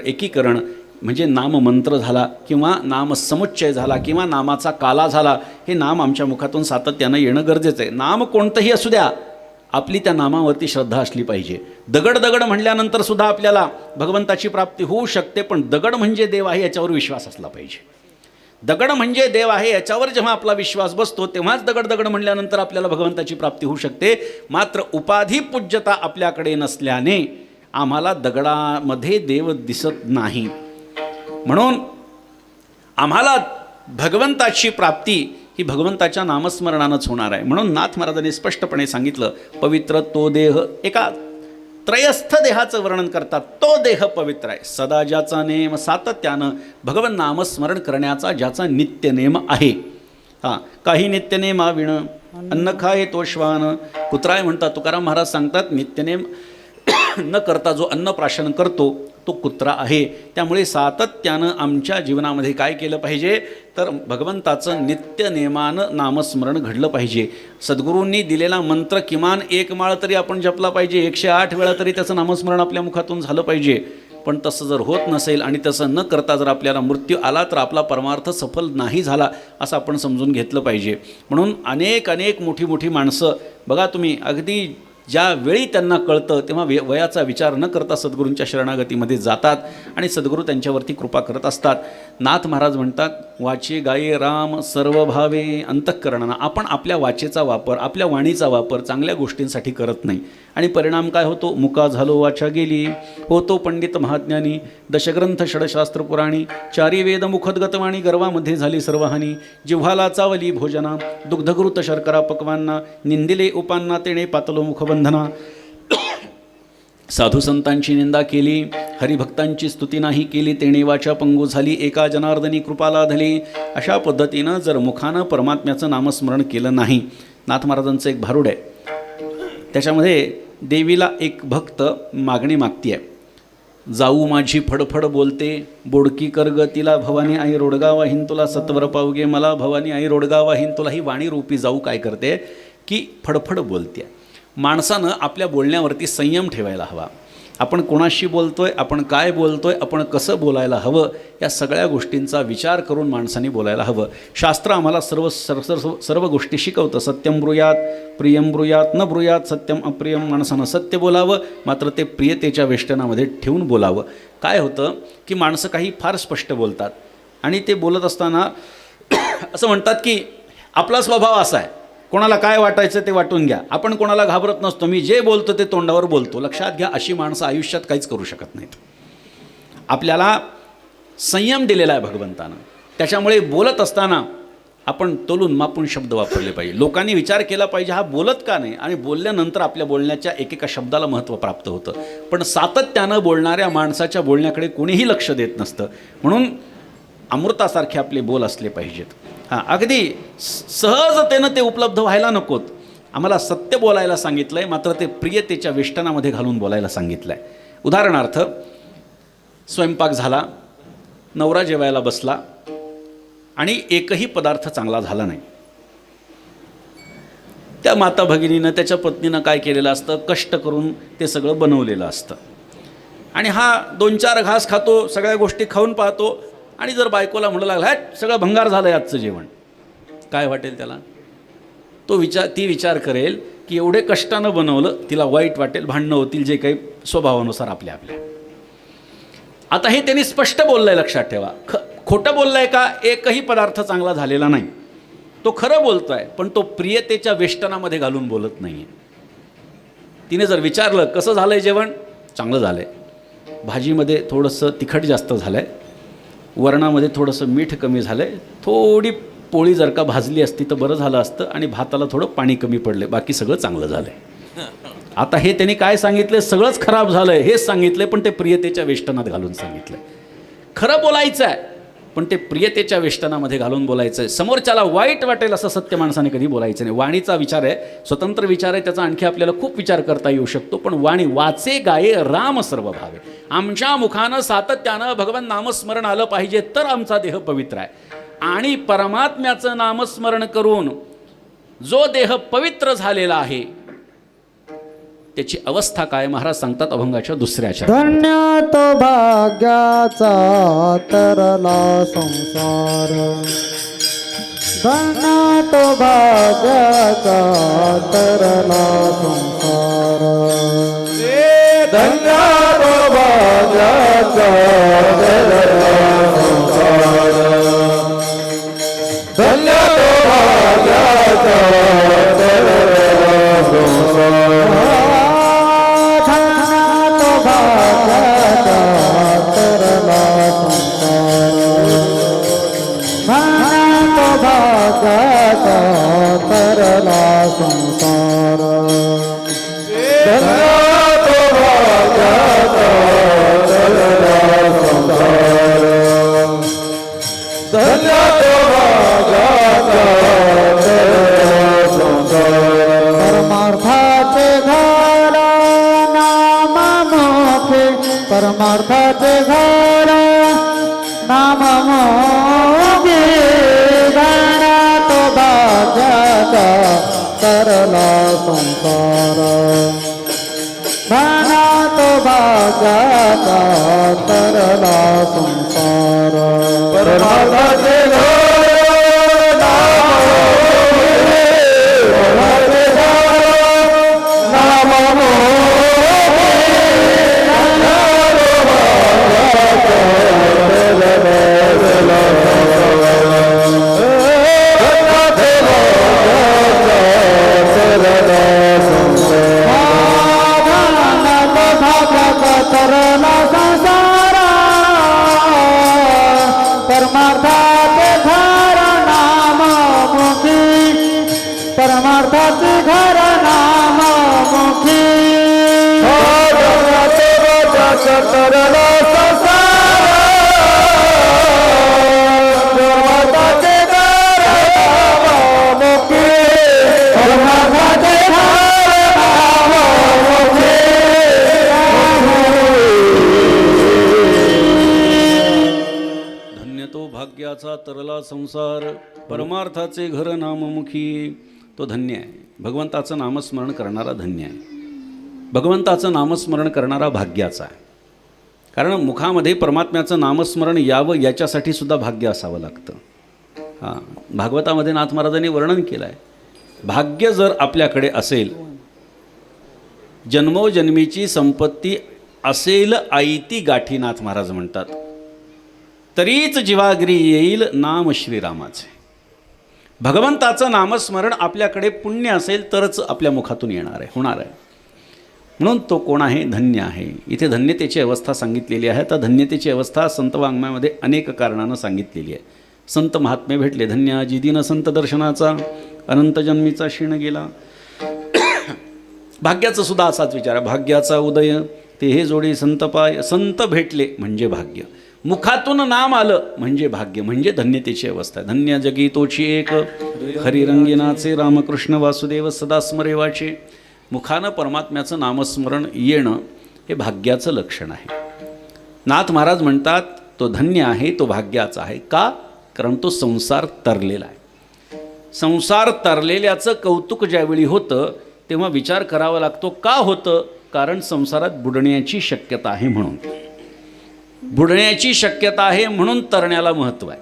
एकीकरण म्हणजे नाममंत्र झाला किंवा नामसमुच्चय झाला किंवा नामाचा काला झाला. हे नाम आमच्या मुखातून सातत्यानं येणं गरजेचं आहे. नाम कोणतंही असू द्या, आपली त्या नामावरती श्रद्धा असली पाहिजे. दगड म्हटल्यानंतर सुद्धा आपल्याला भगवंताची प्राप्ती होऊ शकते, पण दगड म्हणजे देव आहे याच्यावर विश्वास असला पाहिजे. दगड म्हणजे देव आहे याच्यावर जेव्हा आपला विश्वास बसतो तेव्हाच दगड म्हटल्यानंतर आपल्याला भगवंताची प्राप्ती होऊ शकते. मात्र उपाधी पूज्यता आपल्याकडे नसल्याने आम्हाला दगडामध्ये देव दिसत नाही. म्हणून आम्हाला भगवंताची प्राप्ती ही भगवंताच्या नामस्मरणानंच होणार आहे. म्हणून नाथ महाराजांनी स्पष्टपणे सांगितलं, पवित्र तो देह. एका त्रयस्थ देहाचं वर्णन करतात. तो देह पवित्र आहे. सदा ज्याचा नेम सातत्यानं भगवन् नामस्मरण करण्याचा ज्याचा नित्यनेम आहे. काही नित्यनेमाविण अन्न खाये तो श्वान. कुत्राय म्हणतात तुकाराम महाराज सांगतात, नित्यनेम न करता जो अन्नप्राशन करतो तो कुत्रा आहे. त्यामुळे सातत्यानं आमच्या जीवनामध्ये काय केलं पाहिजे तर भगवंताचं नित्यनेमानं नामस्मरण घडलं पाहिजे. सद्गुरूंनी दिलेला मंत्र किमान 1 माळ तरी आपण जपला पाहिजे. 108 वेळा तरी त्याचं नामस्मरण आपल्या मुखातून झालं पाहिजे. पण तसं जर होत नसेल आणि तसं न करता जर आपल्याला मृत्यू आला तर आपला परमार्थ सफल नाही झाला असं आपण समजून घेतलं पाहिजे. म्हणून अनेक मोठी माणसं बघा तुम्ही, अगदी ज्यावेळी त्यांना कळतं तेव्हा वयाचा विचार न करता सद्गुरूंच्या शरणागतीमध्ये जातात आणि सद्गुरू त्यांच्यावरती कृपा करत असतात. नाथ महाराज म्हणतात, वाचे गाये राम सर्व भावे अंतःकरणानं. आपण आपल्या वाचेचा वापर, आपल्या वाणीचा वापर चांगल्या गोष्टींसाठी करत नाही आणि परिणाम काय होतो? मुका झालो वाचा गेली. होतो पंडित महाज्ञानी, दशग्रंथ षडशास्त्र पुराणी, 4 वेद मुखोद्गतवाणी, गर्वामध्ये झाली सर्वहानी. जिव्हाला चावली भोजना, दुग्धघृत शर्करा पक्वांना, निंदिले उपांना तेणे पातलो मुखबंधना. साधू संतांची निंदा केली, हरिभक्तांची स्तुती नाही केली, तेणे वाचा पंगू झाली, एका जनार्दनी कृपाला धली. अशा पद्धतीनं जर मुखानं परमात्म्याचं नामस्मरण केलं नाही. नाथ महाराजांचं एक भारूड आहे, त्याच्यामध्ये देवीला एक भक्त मागणी मागती आहे. जाऊ माझी फडफड बोलते, बोडकी कर्ग तिला भवानी आई रोडगा वाहीन तुला, सत्वर पावगे मला भवानी आई रोडगा वाहीन तुला. ही वाणी रूपी जाऊ काय करते की फडफड बोलते. माणसानं आपल्या बोलण्यावरती संयम ठेवायला हवा. आपण कोणाशी बोलतोय, आपण काय बोलतोय, आपण कसं बोलायला हवं, या सगळ्या गोष्टींचा विचार करून माणसाने बोलायला हवं. शास्त्र आम्हाला सर्व गोष्टी शिकवतं. सत्यम ब्रूयात, प्रियम ब्रूयात, न ब्रूयात सत्यम अप्रियम. माणसानं सत्य बोलावं, मात्र ते प्रियतेच्या वेष्टनामध्ये ठेवून बोलावं. काय होतं की माणसं काही फार स्पष्ट बोलतात आणि ते बोलत असताना असं म्हणतात की आपला स्वभाव असा आहे, कोणाला काय वाटायचं ते वाटून घ्या, आपण कोणाला घाबरत नसतो, मी जे बोलतो ते तोंडावर बोलतो. लक्षात घ्या, अशी माणसं आयुष्यात काहीच करू शकत नाहीत. आपल्याला संयम दिलेला आहे भगवंतानं, त्याच्यामुळे बोलत असताना आपण तोलून मापून शब्द वापरले पाहिजे. लोकांनी विचार केला पाहिजे हा बोलत का नाही, आणि बोलल्यानंतर आपल्या बोलण्याच्या एकेका शब्दाला महत्त्व प्राप्त होतं. पण सातत्यानं बोलणाऱ्या माणसाच्या बोलण्याकडे कोणीही लक्ष देत नसतं. म्हणून अमृतासारखे आपले बोल असले पाहिजेत. हां, अगदी सहजतेनं ते उपलब्ध व्हायला नकोत. आम्हाला सत्य बोलायला सांगितलं आहे, मात्र ते प्रियतेच्या वेष्टनामध्ये घालून बोलायला सांगितलं आहे. उदाहरणार्थ, स्वयंपाक झाला, नवरा जेवायला बसला आणि एकही पदार्थ चांगला झाला नाही. त्या माता भगिनीनं, त्याच्या पत्नीनं काय केलेलं असतं, कष्ट करून ते सगळं बनवलेलं असतं आणि हा 2-4 घास खातो, सगळ्या गोष्टी खाऊन पाहतो आणि जर बायकोला म्हणू लागला, हॅट सगळं भंगार झालं आहे आजचं जेवण, काय वाटेल त्याला? ती विचार करेल की एवढे कष्टानं बनवलं, तिला वाईट वाटेल, भांडणं होतील, जे काही स्वभावानुसार आपल्या. आता हे त्यांनी स्पष्ट बोललं आहे, लक्षात ठेवा. खोटं बोललं आहे का? एकही पदार्थ चांगला झालेला नाही. तो खरं बोलतो आहे, पण तो प्रियतेच्या वेष्टनामध्ये घालून बोलत नाही आहे. तिने जर विचारलं कसं झालं आहे जेवण, चांगलं झालं आहे, भाजीमध्ये थोडंसं तिखट जास्त झालं आहे, वरणामध्ये थोडंसं मीठ कमी झालं आहे, थोडी पोळी जर का भाजली असती तर बरं झालं असतं, आणि भाताला थोडं पाणी कमी पडलं, बाकी सगळं चांगलं झालं आहे. आता हे त्यांनी काय सांगितलं, सगळंच खराब झालं आहे हेच सांगितलं, पण ते प्रियतेच्या वेष्टनात घालून सांगितलं. खरं बोलायचं आहे, पण ते प्रियतेच्या वेष्टनामध्ये घालून बोलायचं आहे. समोरच्याला वाईट वाटेल असं सत्य माणसाने कधी बोलायचं नाही. वाणीचा विचार आहे, स्वतंत्र विचार आहे, त्याचा आणखी आपल्याला खूप विचार करता येऊ शकतो. पण वाणी वाचे गाये राम सर्व भावे. आमच्या मुखानं सातत्यानं भगवान नामस्मरण आलं पाहिजे, तर आमचा देह पवित्र आहे. आणि परमात्म्याचं नामस्मरण करून जो देह पवित्र झालेला आहे त्याची अवस्था काय, महाराज सांगतात अभंगाच्या दुसऱ्या चरणात. धन्य तो भाग्याचा तरला संसार, धन्य तो भाग्याचा तरला संसार, धन्य तो भाग्याचा तरला संसार, धन्य तो भाग्याचा तरला संसार, तरला संसार, धन्य तो भाग्याचा तरला संसार, धन्य तो भाग्याचा तरला संसार, परमार्थाचे घर नाममुखे, परमार्थाचे घर नाममुखे, धन्य तो भाग्याचा तरला संसार, धन्य तो भाग्याचा तरला संसार, परमार्थाचे घर परमार्थाचे घर नाममुखी, परमार्थाचे घर नाममुखी, तरला संसार, परमार्थाचे घर नाममुखी, परमार्थाचे घर नाममुखी, धन्य तो भाग्याचा तरला संसार, परमार्थाचे घर नाममुखी, तो धन्य आहे. भगवंताचं नामस्मरण करणारा धन्य आहे. भगवंताचं नामस्मरण करणारा भाग्याचा आहे. कारण मुखामध्ये परमात्म्याचं नामस्मरण यावं याच्यासाठी सुद्धा भाग्य असावं लागतं. हां, भागवतामध्ये नाथ महाराजांनी वर्णन केलं आहे. भाग्य जर आपल्याकडे असेल, जन्मोजन्मीची संपत्ती असेल आयती गाठी, नाथ महाराज म्हणतात, तरीच जीवागिरी येईल नाम श्रीरामाचे. भगवंताचं नामस्मरण आपल्याकडे पुण्य असेल तरच आपल्या मुखातून येणार आहे, होणार आहे. म्हणून तो कोण आहे? धन्य आहे. इथे धन्यतेची अवस्था सांगितलेली आहे. तर धन्यतेची अवस्था संत वाङ्मयामध्ये अनेक कारणानं सांगितलेली आहे. संत महात्मे भेटले, धन्य जिदिन संत दर्शनाचा, अनंत जन्मीचा क्षीण गेला. भाग्याचं सुद्धा असाच विचार आहे. भाग्याचा उदय ते हे जोडी संत पाय, संत भेटले म्हणजे भाग्य. मुखातून नाम आलं म्हणजे भाग्य, म्हणजे धन्यतेची अवस्था. धन्य जगी तोची एक, हरिरंगिनाचे रामकृष्ण वासुदेव सदा स्मरेवाचे. मुखानं परमात्म्याचं नामस्मरण येणं हे भाग्याचं लक्षण आहे. नाथ महाराज म्हणतात तो धन्य आहे, तो भाग्याचा आहे. का? कारण तो संसार तरलेला आहे. संसार तरलेल्याचं कौतुक ज्यावेळी होतं तेव्हा विचार करावा लागतो, का होतं? कारण संसारात बुडण्याची शक्यता आहे म्हणून. बुडण्याची शक्यता आहे म्हणून तरण्याला महत्त्व आहे.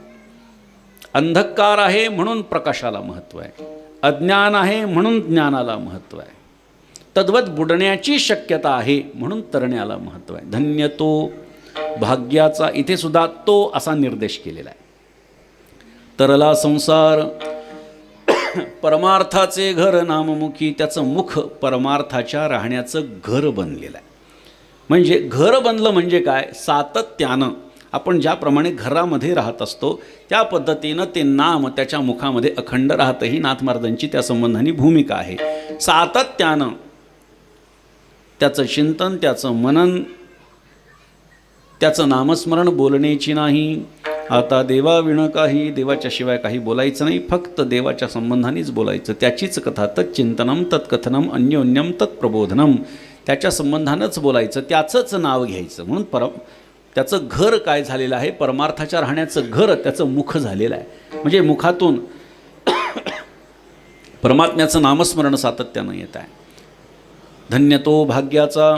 अंधकार आहे म्हणून प्रकाशाला महत्त्व आहे. अज्ञान आहे म्हणून ज्ञानाला महत्त्व आहे. तद्वत बुडण्याची शक्यता आहे म्हणून तरण्याला महत्त्व आहे. धन्य तो भाग्याचा, इथे सुद्धा तो असा निर्देश केलेला आहे. तरला संसार परमार्थाचे घर नाममुखी. त्याचं मुख परमार्थाच्या राहण्याचं घर बनलेलं आहे. म्हणजे घर बनलं म्हणजे काय? सातत्यानं आपण ज्याप्रमाणे घरामध्ये राहत असतो त्या पद्धतीनं ते नाम त्याच्या मुखामध्ये अखंड राहतं. ही नाथ महाराजांची त्या संबंधाने भूमिका आहे. सातत्यानं त्याचं चिंतन, त्याचं मनन, त्याचं नामस्मरण बोलण्याची नाही. आता देवाविण काही, देवाच्या शिवाय काही बोलायचं नाही, फक्त देवाच्या संबंधानेच बोलायचं. त्याचीच कथा, तच्चिंतनम तत्कथनम अन्योन्यम तत्प्रबोधनम. त्याच्या संबंधानंच बोलायचं, त्याचंच नाव घ्यायचं. म्हणून त्याचं घर काय झालेलं आहे? परमार्थाच्या राहण्याचं घर त्याचं मुख झालेलं आहे. म्हणजे मुखातून परमात्म्याचं नामस्मरण सातत्यानं येत आहे. धन्य तो भाग्याचा,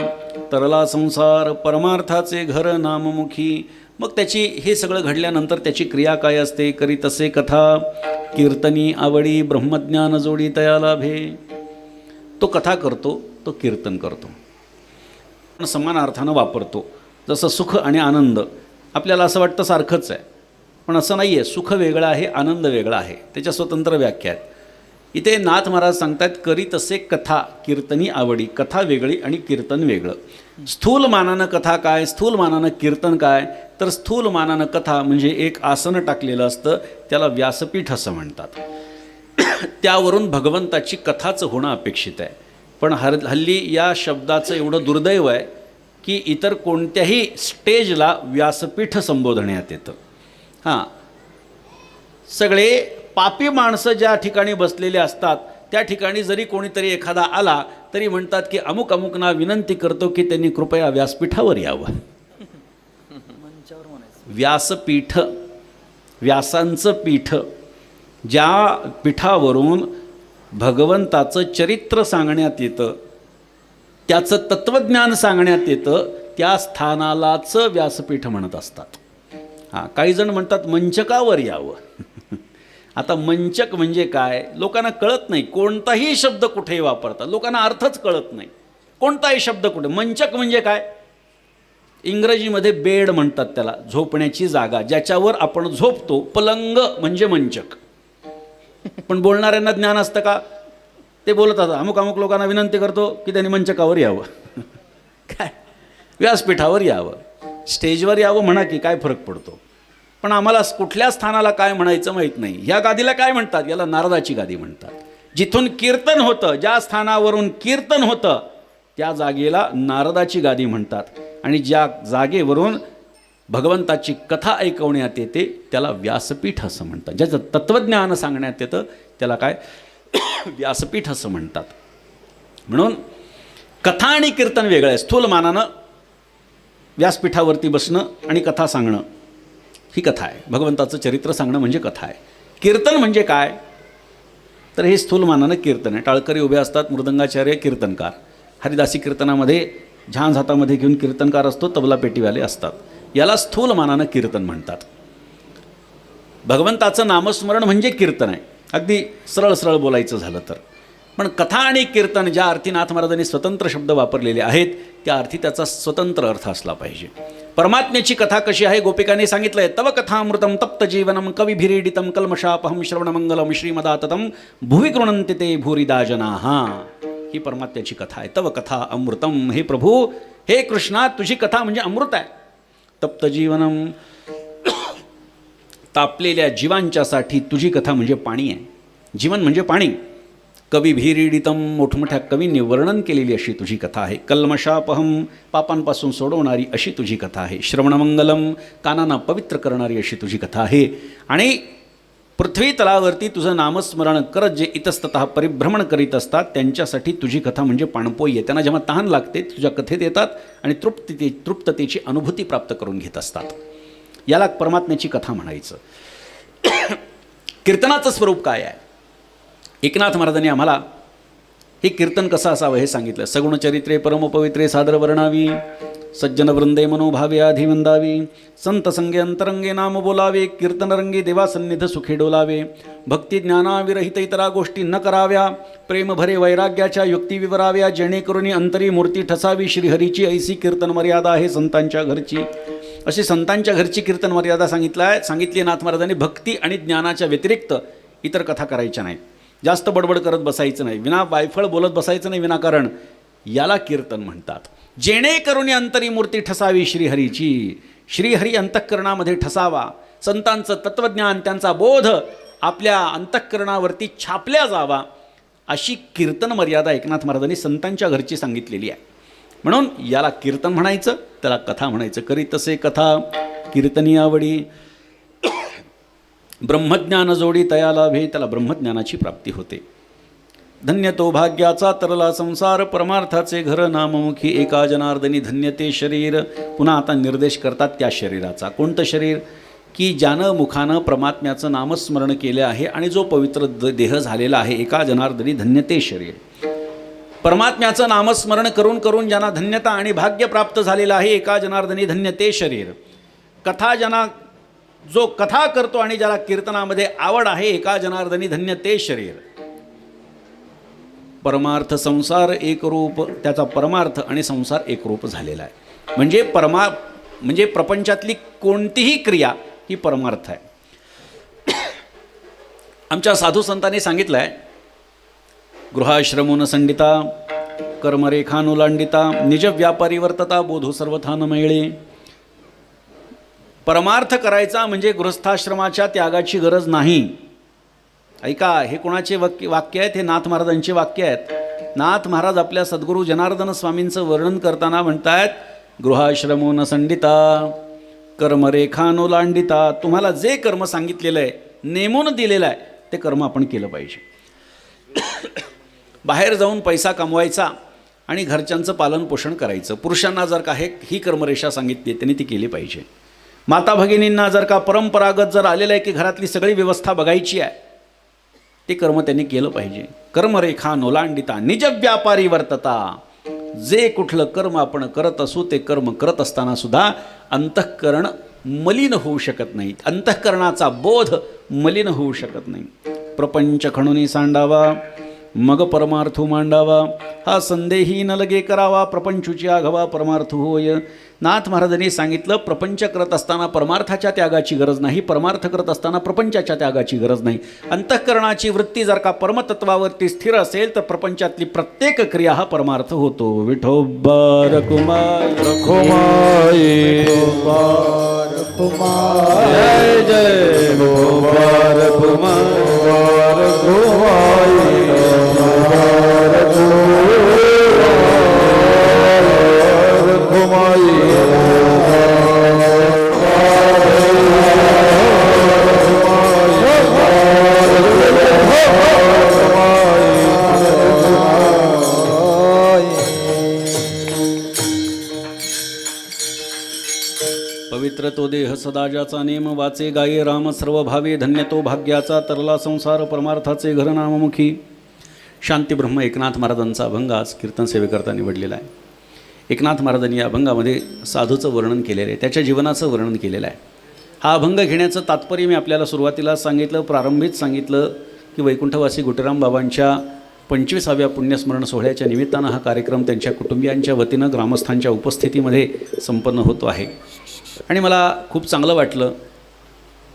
तरला संसार परमार्थाचे घर नाममुखी. मग त्याची हे सगळं घडल्यानंतर त्याची क्रिया काय असते? करी तसे कथा कीर्तनी आवडी, ब्रह्मज्ञान जोडी तया लाभे. तो कथा करतो, तो कीर्तन करतो, समान अर्थानं वापरतो. जसं सुख आणि आनंद आपल्याला असं वाटतं सारखंच आहे, पण असं नाही आहे. सुख वेगळं आहे, आनंद वेगळा आहे, त्याच्या स्वतंत्र व्याख्या आहेत. इथे नाथ महाराज सांगतात करी तसे कथा कीर्तनी आवडी. कथा वेगळी आणि कीर्तन वेगळं. स्थूल मानानं कथा काय, स्थूल मानानं कीर्तन काय? तर स्थूल मानानं कथा म्हणजे एक आसन टाकलेलं असतं, त्याला व्यासपीठ असं म्हणतात. त्यावरून भगवंताची कथाच होणं अपेक्षित आहे. पण हल्ली या शब्दाचं एवढं दुर्दैव आहे की इतर कोणत्याही स्टेजला व्यासपीठ संबोधण्यात येतं. हां, सगळे पापी माणसं ज्या ठिकाणी बसलेले असतात त्या ठिकाणी जरी कोणीतरी एखादा आला तरी म्हणतात की अमुक अमुकना विनंती करतो की त्यांनी कृपया व्यासपीठावर यावं. व्यासपीठ, व्यासांचं पीठ, ज्या पीठावरून भगवंताचं चरित्र सांगण्यात येतं, त्याचं तत्त्वज्ञान सांगण्यात येतं, त्या स्थानालाच व्यासपीठ म्हणत असतात. हां, काही जण म्हणतात मंचकावर यावं. आता मंचक म्हणजे काय लोकांना कळत नाही. कोणताही शब्द कुठेही वापरतात, लोकांना अर्थच कळत नाही. कोणताही शब्द कुठे. मंचक म्हणजे काय? इंग्रजीमध्ये बेड म्हणतात त्याला, झोपण्याची जागा, ज्याच्यावर आपण झोपतो. पलंग म्हणजे मंचक. पण बोलणाऱ्यांना ज्ञान असतं का? ते बोलत असतात अमुक अमुक लोकांना विनंती करतो की त्यांनी मंचकावर यावं. काय व्यासपीठावर यावं, स्टेजवर यावं म्हणा की काय फरक पडतो. पण आम्हाला कुठल्या स्थानाला काय म्हणायचं माहीत नाही. ह्या गादीला काय म्हणतात? याला नारदाची गादी म्हणतात. जिथून कीर्तन होतं, ज्या स्थानावरून कीर्तन होतं त्या जागेला नारदाची गादी म्हणतात. आणि ज्या जागेवरून भगवंताची कथा ऐकवण्यात येते त्याला व्यासपीठ असं म्हणतात. ज्याचं तत्त्वज्ञान सांगण्यात येतं त्याला काय व्यासपीठ असं म्हणतात. म्हणून कथा आणि कीर्तन वेगळं आहे. स्थूल मानानं व्यासपीठावरती बसणं आणि कथा सांगणं ही कथा आहे. भगवंताचं चरित्र सांगणं म्हणजे कथा आहे. कीर्तन म्हणजे काय? तर हे स्थूलमानानं कीर्तन आहे. टाळकरी उभे असतात, मृदंगाचार्य कीर्तनकार, हरिदासी कीर्तनामध्ये झांज हातामध्ये घेऊन कीर्तनकार असतो, तबला पेटीवाले असतात. याला स्थूलमानानं कीर्तन म्हणतात. भगवंताचं नामस्मरण म्हणजे कीर्तन आहे, अगदी सरळ सरळ बोलायचं झालं तर. पण कथा आणि कीर्तन ज्या अर्थी नाथ महाराजांनी स्वतंत्र शब्द वापरलेले आहेत त्या अर्थी त्याचा स्वतंत्र अर्थ असला पाहिजे. परमात्म्याची कथा कशी आहे गोपिकांनी सांगितलंय. तव कथामृतम तप्त जीवनम कविभिरीडितम कल्मषापहम श्रवणमंगलम श्रीमदाततम भुवि गृणन्ति ते भूरिदा जनाः. ही परमात्म्याची कथा आहे. तव कथा अमृतम. हे प्रभू, हे कृष्णा, तुझी कथा म्हणजे अमृत आहे. तप्त जीवनम, तापलेल्या जीवांच्यासाठी तुझी कथा म्हणजे पाणी आहे. जीवन म्हणजे पाणी. कविभिरीडितम, मोठमोठ्या कवींनी वर्णन केलेली अशी तुझी कथा आहे. कल्मषापहम, पापांपासून सोडवणारी अशी तुझी कथा आहे. श्रवणमंगलम, कानांना पवित्र करणारी अशी तुझी कथा आहे. आणि पृथ्वी तलावरती तुझं नामस्मरण करत जे इतस्ततः परिभ्रमण करीत असतात त्यांच्यासाठी तुझी कथा म्हणजे पाणपोई आहे. त्यांना जेव्हा तहान लागते तुझ्या कथेत येतात आणि तृप्ततेची अनुभूती प्राप्त करून घेत असतात. याला परमात्म्याची कथा म्हणायचं. कीर्तनाचं स्वरूप काय आहे? एकनाथ महाराजांनी आम्हाला हे कीर्तन कसं असावं हे सांगितलं. सगुणचरित्रे परमपवित्रे सादर वर्णावी, सज्जन वृंदे मनोभावे आधी वंदावी, संत संगे अंतरंगे नाम बोलावे, कीर्तनरंगे देवासन्निध सुखे डोलावे, भक्ती ज्ञानाविरहित इतरा गोष्टी न कराव्या, प्रेम भरे वैराग्याच्या युक्ती विवराव्या, जेणेकरून अंतरी मूर्ती ठसावी, श्रीहरीची ऐसी कीर्तन मर्यादा आहे संतांच्या घरची. अशी संतांच्या घरची कीर्तन मर्यादा सांगितली नाथ महाराजांनी. भक्ती आणि ज्ञानाच्या व्यतिरिक्त इतर कथा करायच्या नाहीत. जास्त बडबड करत बसायचं नाही, विना वायफळ बोलत बसायचं नाही विनाकारण. याला कीर्तन म्हणतात. जेणेकरून अंतरी मूर्ती ठसावी श्रीहरीची, श्रीहरी अंतःकरणामध्ये ठसावा. संतांचं तत्त्वज्ञान, त्यांचा बोध आपल्या अंतःकरणावरती छापल्या जावा, अशी कीर्तन मर्यादा एकनाथ महाराजांनी संतांच्या घरची सांगितलेली आहे. म्हणून याला कीर्तन म्हणायचं, त्याला कथा म्हणायचं. करी तसे कथा कीर्तनी आवडी, ब्रह्मज्ञान जोडी तया लाभे, त्याला ब्रह्मज्ञानाची प्राप्ती होते. धन्य तो भाग्याचा तरला संसार, परमार्थाचे घर नाममुखी एका जनार्दनी, धन्य ते शरीर. पुन्हा आता निर्देश करतात त्या शरीराचा. कोणतं शरीर? की ज्यानं मुखानं परमात्म्याचं नामस्मरण केले आहे आणि जो पवित्र देह झालेला आहे, एका जनार्दनी धन्य ते शरीर. परमात्म्याचं नामस्मरण करून करून ज्यांना धन्यता आणि भाग्य प्राप्त झालेलं आहे, एका जनार्दनी धन्य ते शरीर. कथा ज्यांना, जो कथा करतो आणि ज्याला कीर्तनामध्ये आवड आहे, एका जनार्दनी धन्य ते शरीर. परमार्थ संसार एकरूप, त्याचा परमार्थ आणि संसार एकरूप झालेला आहे. म्हणजे प्रपंचातली कोणतीही क्रिया ही परमार्थ आहे. आमच्या साधू संतांनी सांगितलं आहे, गृहाश्रमोन संडिता, कर्मरेखानुलांडिता, निज व्यापारी वर्तता, बोधो सर्वथा न मिळे. परमार्थ करायचा म्हणजे गृहस्थाश्रमाच्या त्यागाची गरज नाही. ऐका, हे कोणाचे वाक्य आहेत? हे नाथ महाराजांचे वाक्य आहेत. नाथ महाराज आपल्या सद्गुरू जनार्दन स्वामींचं वर्णन करताना म्हणतायत, गृहाश्रमो न संडिता, कर्मरेखानुलांडिता. तुम्हाला जे कर्म सांगितलेलं आहे, नेमून दिलेलं आहे, ते कर्म आपण केलं पाहिजे. बाहेर जाऊन पैसा कमवायचा आणि घरच्यांचं पालन पोषण करायचं. पुरुषांना जर का ही कर्मरेषा सांगितली त्यांनी ती केली पाहिजे. माता भगिनींना जर का परंपरागत जर आलेलं आहे की घरातली सगळी व्यवस्था बघायची आहे, ते कर्म त्यांनी केलं पाहिजे. कर्मरेखा नोलांडिता, निज व्यापारी वर्तता. जे कुठलं कर्म आपण करत असू ते कर्म करत असताना सुद्धा अंतःकरण मलिन होऊ शकत नाही, अंतःकरणाचा बोध मलिन होऊ शकत नाही. प्रपंच खणुनी सांडावा, मग परमार्थू मांडावा, हा संदेही न लगे करावा, प्रपंचूची आघवा परमार्थ होय. नाथ महाराजांनी सांगितलं, प्रपंच करत असताना परमार्थाच्या त्यागाची गरज नाही, परमार्थ करत असताना प्रपंचाच्या त्यागाची गरज नाही. अंतःकरणाची वृत्ती जर का परमतत्वावरती स्थिर असेल तर प्रपंचातली प्रत्येक क्रिया हा परमार्थ होतो. विठोबा रखुमाई रखुमाई जय जय विठोबा रखुमाई रखुमाई पवित्र तो देह सदा ज्याचा नेम वाचे गाये राम सर्व भावे धन्य तो भाग्याचा तरला संसार परमार्थाचे घर नाममुखी. शांती ब्रह्म एकनाथ महाराजांचा अभंग आज कीर्तन सेवेकरता निवडलेला आहे. एकनाथ महाराजांनी या अभंगामध्ये साधूचं वर्णन केलेलं आहे, त्याच्या जीवनाचं वर्णन केलेलं आहे. हा अभंग घेण्याचं तात्पर्य मी आपल्याला सुरुवातीला सांगितलं, प्रारंभीच सांगितलं की वैकुंठवासी गुटेराम बाबांच्या 25व्या पुण्यस्मरण सोहळ्याच्या निमित्तानं हा कार्यक्रम त्यांच्या कुटुंबियांच्या वतीनं ग्रामस्थांच्या उपस्थितीमध्ये संपन्न होतो आहे. आणि मला खूप चांगलं वाटलं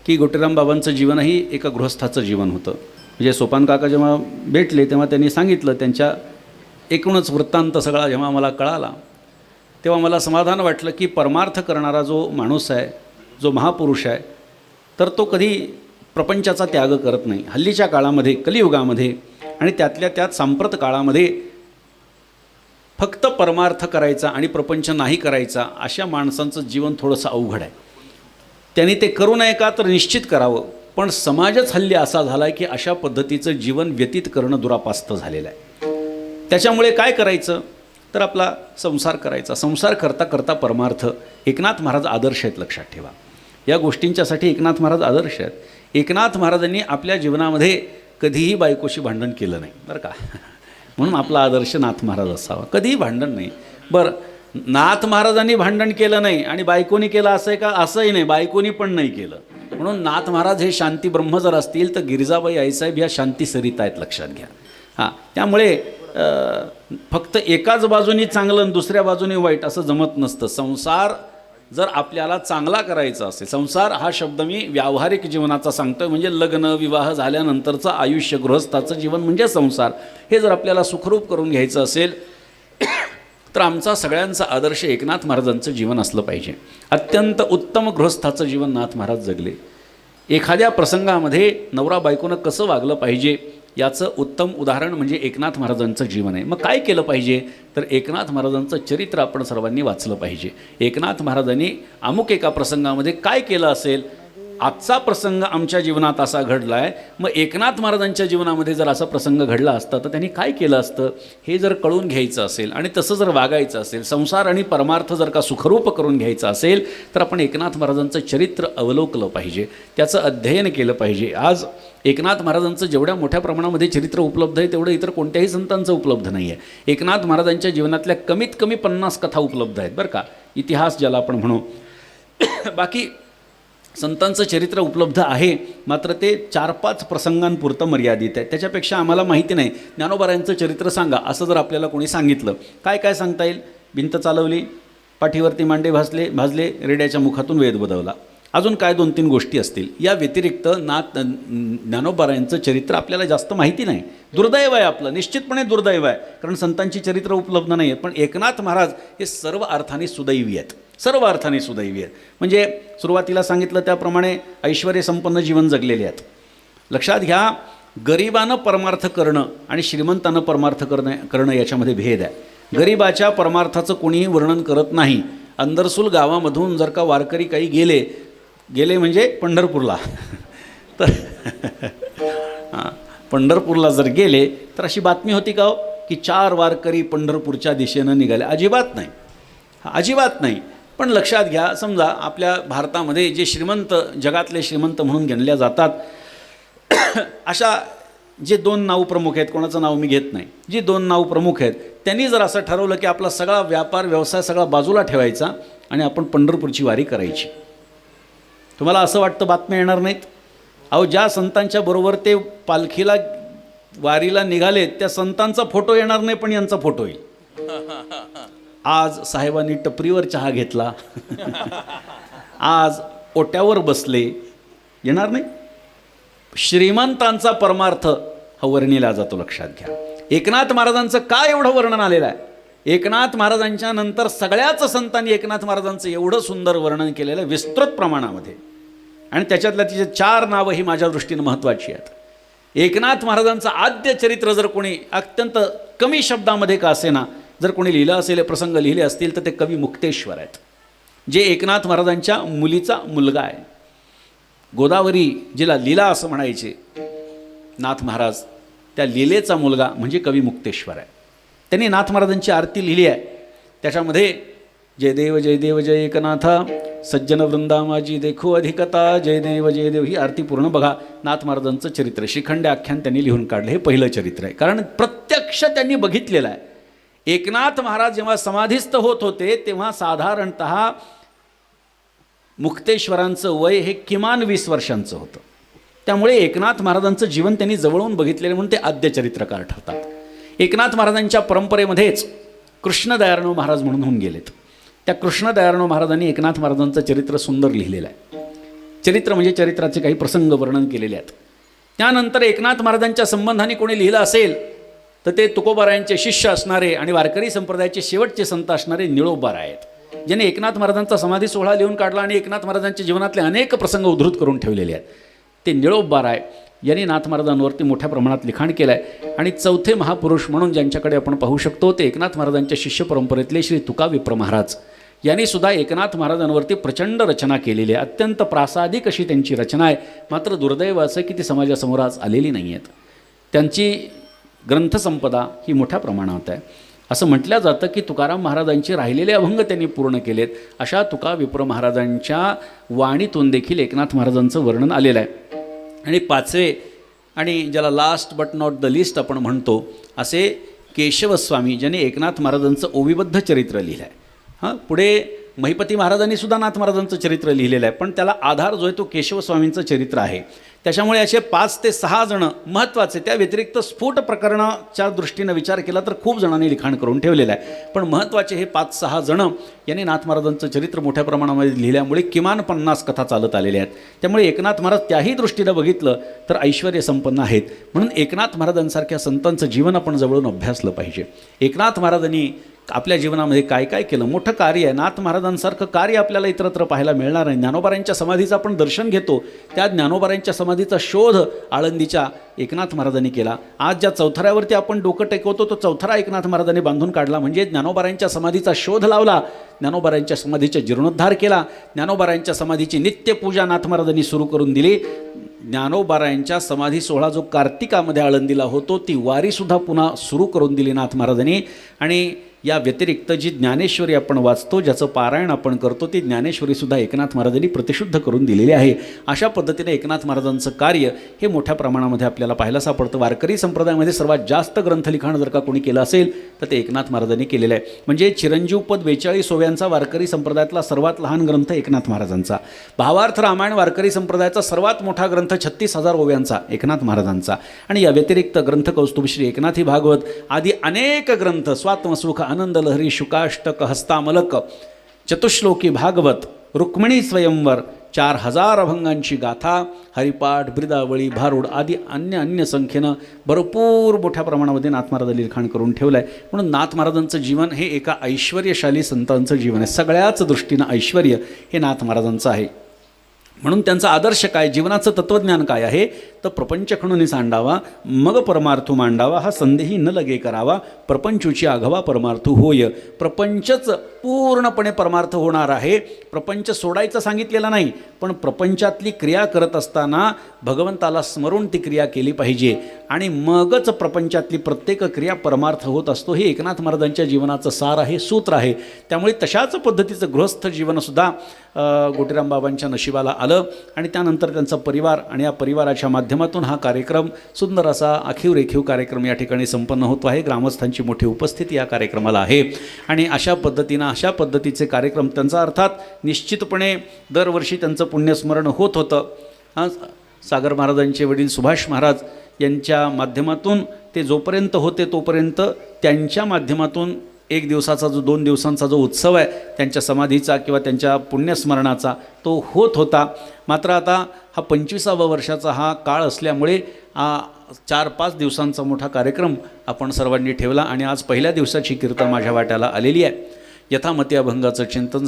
की गुटेराम बाबांचं जीवनही एका गृहस्थाचं जीवन होतं. म्हणजे सोपान काका जेव्हा भेटले तेव्हा त्यांनी सांगितलं, त्यांच्या एकूणच वृत्तांत सगळा जेव्हा मला कळाला तेव्हा मला समाधान वाटलं की परमार्थ करणारा जो माणूस आहे, जो महापुरुष आहे, तर तो कधी प्रपंचाचा त्याग करत नाही. हल्लीच्या काळामध्ये, कलियुगामध्ये आणि त्यातल्या त्यात सांप्रत काळामध्ये फक्त परमार्थ करायचा आणि प्रपंच नाही करायचा अशा माणसांचं जीवन थोडंसं अवघड आहे. त्यांनी ते करू नये का तर निश्चित करावं, पण समाजच हल्ली असा झाला आहे की अशा पद्धतीचं जीवन व्यतीत करणं दुरापास्त झालेलं आहे. त्याच्यामुळे काय करायचं तर आपला संसार करायचा. संसार करता करता परमार्थ. एकनाथ महाराज आदर्श आहेत, लक्षात ठेवा. या गोष्टींच्यासाठी एकनाथ महाराज आदर्श आहेत. एकनाथ महाराजांनी आपल्या जीवनामध्ये कधीही बायकोशी भांडण केलं नाही बरं का. म्हणून आपला आदर्श नाथ महाराज असावा. कधीही भांडण नाही. बरं, नाथ महाराजांनी भांडण केलं नाही आणि बायकोनी केलं असं आहे का? असंही नाही, बायकोनी पण नाही केलं. म्हणून नाथ महाराज हे शांती ब्रह्म जर असतील तर गिरिजाबाई आईसाहेब ह्या शांती सरिता आहेत, लक्षात घ्या. हां, त्यामुळे फक्त एकाच बाजूनी चांगलं आणि दुसऱ्या बाजूने वाईट असं जमत नसतं. संसार जर आपल्याला चांगला करायचा असेल, संसार हा शब्द मी व्यावहारिक जीवनाचा सांगतोय, म्हणजे लग्न विवाह झाल्यानंतरचं आयुष्य, गृहस्थाचं जीवन म्हणजे संसार. हे जर आपल्याला सुखरूप करून घ्यायचं असेल तर आमचा सगळ्यांचा आदर्श एकनाथ महाराजांचं जीवन असलं पाहिजे. अत्यंत उत्तम गृहस्थाचं जीवन नाथ महाराज जगले. एखाद्या प्रसंगामध्ये नवरा बायकोनं कसं वागलं पाहिजे याचं उत्तम उदाहरण म्हणजे एकनाथ महाराजांचं जीवन आहे. मग काय केलं पाहिजे तर एकनाथ महाराजांचं चरित्र आपण सर्वांनी वाचलं पाहिजे. एकनाथ महाराजांनी अमुक एका प्रसंगामध्ये काय केलं असेल. आजचा प्रसंग आमच्या जीवनात असा घडला आहे, मग एकनाथ महाराजांच्या जीवनामध्ये जर असा प्रसंग घडला असता तर त्यांनी काय केलं असतं हे जर कळून घ्यायचं असेल आणि तसं जर वागायचं असेल, संसार आणि परमार्थ जर का सुखरूप करून घ्यायचं असेल तर आपण एकनाथ महाराजांचं चरित्र अवलोकलं पाहिजे, त्याचं अध्ययन केलं पाहिजे. आज एकनाथ महाराजांचं जेवढ्या मोठ्या प्रमाणामध्ये चरित्र उपलब्ध आहे तेवढं इतर कोणत्याही संतांचं उपलब्ध नाही आहे. एकनाथ महाराजांच्या जीवनातल्या कमीत कमी 50 कथा उपलब्ध आहेत बरं का, इतिहास ज्याला आपण म्हणू. बाकी संतांचं चरित्र उपलब्ध आहे, मात्र ते 4-5 प्रसंगांपुरतं मर्यादित आहे. त्याच्यापेक्षा आम्हाला माहिती नाही. ज्ञानोबारायांचं चरित्र सांगा असं जर आपल्याला कोणी सांगितलं, काय काय सांगता येईल? भिंत चालवली, पाठीवरती मांडे भाजले, रेड्याच्या मुखातून वेद बदवला, अजून काय 2-3 गोष्टी असतील. या व्यतिरिक्त ज्ञानोबारायांचं चरित्र आपल्याला जास्त माहिती नाही. दुर्दैव आहे आपलं, निश्चितपणे दुर्दैव आहे, कारण संतांची चरित्र उपलब्ध नाही आहेत. पण एकनाथ महाराज हे सर्व अर्थाने सुदैवी आहेत, सर्व अर्थाने सुदैवी आहेत. म्हणजे सुरुवातीला सांगितलं त्याप्रमाणे ऐश्वर्य संपन्न जीवन जगलेले आहेत. लक्षात घ्या, गरिबानं परमार्थ करणं आणि श्रीमंतानं परमार्थ करणं याच्यामध्ये भेद आहे. गरिबाच्या परमार्थाचं कोणीही वर्णन करत नाही. अंदरसूल गावामधून जर का वारकरी काही गेले म्हणजे पंढरपूरला तर पंढरपूरला जर गेले तर अशी बातमी होती का की 4 वारकरी पंढरपूरच्या दिशेनं निघाले? अजिबात नाही, अजिबात नाही. पण लक्षात घ्या, समजा आपल्या भारतामध्ये जे श्रीमंत, जगातले श्रीमंत म्हणून गणल्या जातात अशा जे 2 नाव प्रमुख आहेत, कोणाचं नाव मी घेत नाही, जी 2 नाव प्रमुख आहेत, त्यांनी जर असं ठरवलं की आपला सगळा व्यापार व्यवसाय सगळा बाजूला ठेवायचा आणि आपण पंढरपूरची वारी करायची, तुम्हाला असं वाटतं बातम्या येणार नाहीत? अहो, ज्या संतांच्या बरोबर ते पालखीला वारीला निघाले त्या संतांचा फोटो येणार नाही, पण यांचा फोटो येईल. आज साहेबांनी टपरीवर चहा घेतला, आज ओट्यावर बसले, येणार नाही? श्रीमंतांचा परमार्थ हा वर्णिला जातो, लक्षात घ्या. एकनाथ महाराजांचं काय एवढं वर्णन आलेलं आहे? एकनाथ महाराजांच्या नंतर सगळ्याच संतांनी एकनाथ महाराजांचं एवढं सुंदर वर्णन केलेलं आहे विस्तृत प्रमाणामध्ये, आणि त्याच्यातल्या तिचे 4 नावं ही माझ्या दृष्टीनं महत्त्वाची आहेत. एकनाथ महाराजांचं आद्य चरित्र जर कोणी अत्यंत कमी शब्दामध्ये का असेना जर कोणी लिहिलं असेल, प्रसंग लिहिले असतील तर ते कवी मुक्तेश्वर आहेत, जे एकनाथ महाराजांच्या मुलीचा मुलगा आहे. गोदावरी जिला लीला असं म्हणायचे नाथ महाराज, त्या लीलेचा मुलगा म्हणजे कवी मुक्तेश्वर आहे. त्यांनी नाथ महाराजांची आरती लिहिली आहे. त्याच्यामध्ये जय देव जय देव जय एकनाथा, सज्जन वृंदा माझी देखो अधिकता जय देव ही आरती पूर्ण बघा. नाथ महाराजांचं चरित्र श्रीखंड आख्यान त्यांनी लिहून काढलं. हे पहिलं चरित्र आहे, कारण प्रत्यक्ष त्यांनी बघितलेलं आहे. एकनाथ महाराज जेव्हा समाधीस्थ होत होते तेव्हा साधारणत मुक्तेश्वरांचं वय हे किमान 20 वर्षांचं होतं. त्यामुळे एकनाथ महाराजांचं जीवन त्यांनी जवळून बघितलेलं म्हणून ते आद्य चरित्रकार ठरतात. एकनाथ महाराजांच्या परंपरेमध्येच कृष्णदयाळू महाराज म्हणून होऊन गेलेत. त्या कृष्णदयाळू महाराजांनी एकनाथ महाराजांचं चरित्र सुंदर लिहिलेलं आहे. चरित्र म्हणजे चरित्राचे काही प्रसंग वर्णन केलेले आहेत. त्यानंतर एकनाथ महाराजांच्या संबंधाने कोणी लिहिलं असेल तर ते तुकोबारायांचे शिष्य असणारे आणि वारकरी संप्रदायाचे शेवटचे संत असणारे निळोबाराय आहेत, ज्याने एकनाथ महाराजांचा समाधी सोहळा लिहून काढला आणि एकनाथ महाराजांच्या जीवनातले अनेक प्रसंग उद्धृत करून ठेवलेले आहेत. ते निळोबाराय यांनी नाथ महाराजांवरती मोठ्या प्रमाणात लिखाण केलं आहे. आणि चौथे महापुरुष म्हणून ज्यांच्याकडे आपण पाहू शकतो ते एकनाथ महाराजांच्या शिष्य परंपरेतले श्री तुका विप्र महाराज यांनी सुद्धा एकनाथ महाराजांवरती प्रचंड रचना केलेली आहे. अत्यंत प्रासादिक अशी त्यांची रचना आहे. मात्र दुर्दैव असं की ती समाजासमोर आज आलेली नाही आहेत. त्यांची ग्रंथसंपदा ही मोठ्या प्रमाणात आहे. असं म्हटलं जातं की तुकाराम महाराजांचे राहिलेले अभंग त्यांनी पूर्ण केलेत. अशा तुका विप्र महाराजांच्या वाणीतून देखील एकनाथ महाराजांचं वर्णन आलेलं आहे. आणि पाचवे आणि ज्याला last but not the list आपण म्हणतो असे केशवस्वामी ज्यांनी एकनाथ महाराजांचं ओविबद्ध चरित्र लिहिलं आहे. पुढे महिपती महाराजांनी सुद्धा नाथ महाराजांचं चरित्र लिहिलेलं आहे, पण त्याला आधार जो आहे तो केशवस्वामींचं चरित्र आहे. त्याच्यामुळे असे 5 ते 6 जणं महत्त्वाचे, त्या व्यतिरिक्त स्फोट प्रकरणाच्या दृष्टीनं विचार केला तर खूप जणांनी लिखाण करून ठेवलेलं आहे, पण महत्त्वाचे हे 5-6 जणं यांनी नाथ महाराजांचं चरित्र मोठ्या प्रमाणामध्ये लिहिल्यामुळे किमान 50 कथा चालत आलेल्या आहेत. त्यामुळे एकनाथ महाराज त्याही दृष्टीनं बघितलं तर ऐश्वर्य संपन्न आहेत. म्हणून एकनाथ महाराजांसारख्या संतांचं जीवन आपण जवळून अभ्यासलं पाहिजे. एकनाथ महाराजांनी आपल्या जीवनामध्ये काय काय केलं, मोठं कार्य आहे. नाथ महाराजांसारखं कार्य आपल्याला इतरत्र पाहायला मिळणार नाही. ज्ञानोबारांच्या समाधीचं आपण दर्शन घेतो, त्या ज्ञानोबारांच्या समाधीचा शोध आळंदीच्या एकनाथ महाराजांनी केला. आज ज्या चौथऱ्यावरती आपण डोकं टेकवतो तो चौथरा एकनाथ महाराजांनी बांधून काढला, म्हणजे ज्ञानोबारांच्या समाधीचा शोध लावला, ज्ञानोबारांच्या समाधीचा जीर्णोद्धार केला, ज्ञानोबारांच्या समाधीची नित्यपूजा नाथ महाराजांनी सुरू करून दिली. ज्ञानोबारायांच्या समाधी सोहळा जो कार्तिकामध्ये आळंदीला होतो ती वारीसुद्धा पुन्हा सुरू करून दिली नाथ महाराजांनी. आणि या व्यतिरिक्त जी ज्ञानेश्वरी आपण वाचतो, ज्याचं पारायण आपण करतो, ती ज्ञानेश्वरीसुद्धा एकनाथ महाराजांनी प्रतिशुद्ध करून दिलेली आहे. अशा पद्धतीने एकनाथ महाराजांचं कार्य हे मोठ्या प्रमाणामध्ये आपल्याला पाहायला सापडतं. वारकरी संप्रदायामध्ये सर्वात जास्त ग्रंथलिखाण जर का कोणी केलं असेल तर ते एकनाथ महाराजांनी केलेलं आहे. म्हणजे चिरंजीवपद 42 ओव्यांचा वारकरी संप्रदायातला सर्वात लहान ग्रंथ एकनाथ महाराजांचा. भावार्थ रामायण वारकरी संप्रदायाचा सर्वात मोठा ग्रंथ 36,000 ओव्यांचा एकनाथ महाराजांचा. आणि या व्यतिरिक्त ग्रंथ कौस्तुभ श्री एकनाथी भागवत आदी अनेक ग्रंथ, स्वात्मसुख, आनंद लहरी, शुकाष्टक, हस्तामलक, चतुश्लोकी भागवत, रुक्मिणी स्वयंवर, 4000 अभंगांची गाथा, हरिपाठ, ब्रिदावळी, भारूड आदी अन्य संख्येनं भरपूर मोठ्या प्रमाणामध्ये नाथ महाराजांनी लिखाण करून ठेवलं आहे. म्हणून नाथ महाराजांचं जीवन हे एका ऐश्वर्यशाली संतांचं जीवन आहे. सगळ्याच दृष्टीनं ऐश्वर्य हे नाथ महाराजांचं आहे. म्हणून त्यांचा आदर्श काय, जीवनाचं तत्त्वज्ञान काय आहे तर प्रपंच खणून सांडावा, मग परमार्थू मांडावा, हा संदेही न लगे करावा, प्रपंचूची आघवा परमार्थू होय. प्रपंचच पूर्णपणे परमार्थ होणार आहे. प्रपंच सोडायचं सांगितलेलं नाही, पण प्रपंचातली क्रिया करत असताना भगवंताला स्मरून ती क्रिया केली पाहिजे आणि मगच प्रपंचातली प्रत्येक क्रिया परमार्थ होत असतो. हे एकनाथ महाराजांच्या जीवनाचं सार आहे, सूत्र आहे. त्यामुळे तशाच पद्धतीचं गृहस्थ जीवनसुद्धा गोटीराम बाबांच्या नशिबाला आलं आणि त्यानंतर त्यांचा परिवार आणि या परिवाराच्या माध्यमातून हा कार्यक्रम सुंदर असा आखीव रेखीव कार्यक्रम या ठिकाणी संपन्न होतो आहे. ग्रामस्थांची मोठी उपस्थिती या कार्यक्रमाला आहे आणि अशा पद्धतीचे कार्यक्रम त्यांचा अर्थात निश्चितपणे दरवर्षी त्यांचं पुण्यस्मरण होत होतं. सागर महाराजांचे वडील सुभाष महाराज यांच्या माध्यमातून ते जोपर्यंत होते तोपर्यंत त्यांच्या माध्यमातून 1 दिवसाचा जो 2 दिवसांचा जो उत्सव आहे त्यांच्या समाधीचा किंवा त्यांच्या पुण्यस्मरणाचा तो होत होता. मात्र आता हा 25व्या वर्षाचा हा काळ असल्यामुळे 4-5 दिवसांचा मोठा कार्यक्रम आपण सर्वांनी ठेवला आणि आज पहिल्या दिवसाची कीर्तन माझ्या वाट्याला आलेली आहे. यथामती अभंगाचं चिंतन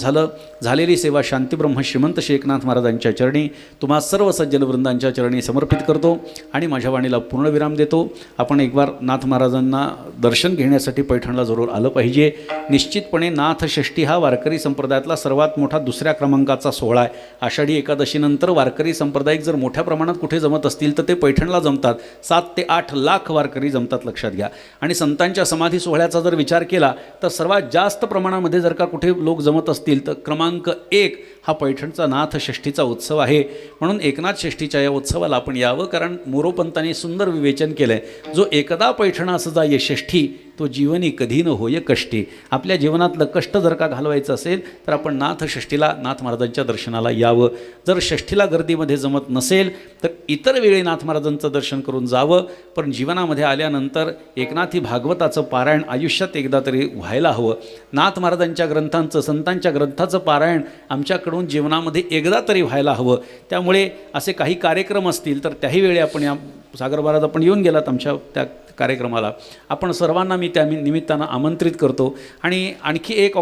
झालेली सेवा शांतीब्रह्म श्रीमंत श्री एकनाथ महाराजांच्या चरणी तुम्हा सर्व सज्जन वृंदांच्या चरणी समर्पित करतो आणि माझ्या वाणीला पूर्णविराम देतो. आपण एक बार नाथ महाराजांना दर्शन घेण्यासाठी पैठणला जरूर आलं पाहिजे. निश्चितपणे नाथषष्ठी हा वारकरी संप्रदायातला सर्वात मोठा 2ऱ्या क्रमांकाचा सोहळा आहे. आषाढी एकादशीनंतर वारकरी संप्रदायिक जर मोठ्या प्रमाणात कुठे जमत असतील तर ते पैठणला जमतात. 7 ते 8 लाख वारकरी जमतात, लक्षात घ्या. आणि संतांच्या समाधी सोहळ्याचा जर विचार केला तर सर्वात जास्त प्रमाणामध्ये जर का कुठे लोक जमत असतील तर क्रमांक 1 हा पैठणचा नाथ षष्ठीचा उत्सव आहे. म्हणून एकनाथ षष्ठीच्या या उत्सवाला आपण यावं, कारण मोरोपंतांनी सुंदर विवेचन केलं आहे, जो एकदा पैठणास जा यशष्ठी तो जीवनी कधी न होय कष्टी. आपल्या जीवनातलं कष्ट जर का घालवायचं असेल तर आपण नाथ षष्ठीला, नाथ महाराजांच्या दर्शनाला यावं. जर षष्ठीला गर्दीमध्ये जमत नसेल तर इतर वेळी नाथ महाराजांचं दर्शन करून जावं. पण जीवनामध्ये आल्यानंतर एकनाथी भागवताचं पारायण आयुष्यात एकदा तरी व्हायला हवं. नाथ महाराजांच्या ग्रंथांचं, संतांच्या ग्रंथाचं पारायण आमच्याकडून जीवनामध्ये एकदा तरी व्हायला हवं. त्यामुळे असे काही कार्यक्रम असतील तर त्याही वेळी आपण, या सागर महाराज आपण येऊन गेलात आमच्या त्या कार्यक्रमाला, आपण सर्वांना मी त्या निमित्तानं आमंत्रित करतो. आणि आणखी एक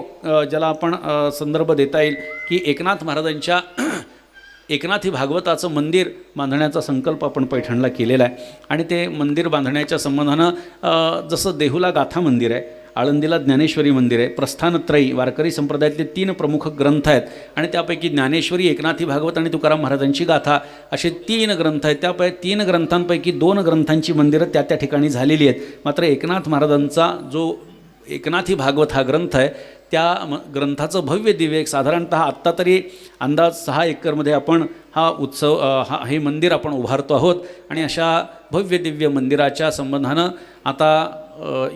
ज्याला आपण संदर्भ देता येईल की एकनाथ महाराजांच्या एकनाथी भागवताचं मंदिर बांधण्याचा संकल्प आपण पैठणला केलेला आहे. आणि ते मंदिर बांधण्याच्या संबंधानं जसं देहूला गाथा मंदिर आहे, आळंदीला ज्ञानेश्वरी मंदिर आहे, प्रस्थानत्रयी वारकरी संप्रदायातले 3 प्रमुख ग्रंथ आहेत आणि त्यापैकी ज्ञानेश्वरी, एकनाथी भागवत आणि तुकाराम महाराजांची गाथा असे 3 ग्रंथ आहेत. त्यापैकी 3 ग्रंथांपैकी 2 ग्रंथांची मंदिरं त्या त्या ठिकाणी झालेली आहेत. मात्र एकनाथ महाराजांचा जो एकनाथी भागवत हा ग्रंथ आहे, त्या ग्रंथाचं भव्य दिव्य साधारणतः आत्ता तरी अंदाज 6 एकरमध्ये आपण हा उत्सव हे मंदिर आपण उभारतो आहोत. आणि अशा भव्य दिव्य मंदिराच्या संबंधानं आता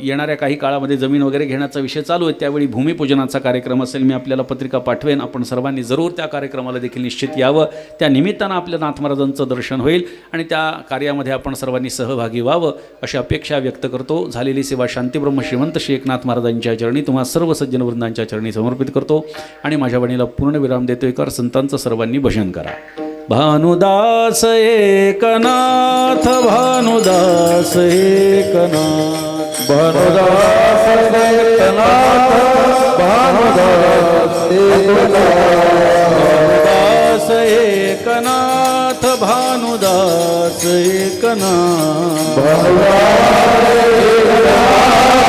येणाऱ्या काही काळामध्ये जमीन वगैरे घेण्याचा विषय चालू आहे. त्यावेळी भूमिपूजनाचा कार्यक्रम असेल, मी आपल्याला पत्रिका पाठवेन. आपण सर्वांनी जरूर त्या कार्यक्रमाला देखील निश्चित यावं. त्या निमित्तानं आपल्या नाथ महाराजांचं दर्शन होईल आणि त्या कार्यामध्ये आपण सर्वांनी सहभागी व्हावं अशी अपेक्षा व्यक्त करतो. झालेली सेवा शांतीब्रह्म श्रीमंत श्री एकनाथ महाराजांच्या चरणी, तुम्हा सर्व सज्जन वृंदांच्या चरणी समर्पित करतो आणि माझ्या वाणीला पूर्ण विराम देतो. एका संतांचं सर्वांनी भजन करा. भानुदास एकनाथ, भानुदास एकनाथ, भानुदास एकनाथ, भानुदास एकनाथ, भानुदास एकनाथ, भानुदास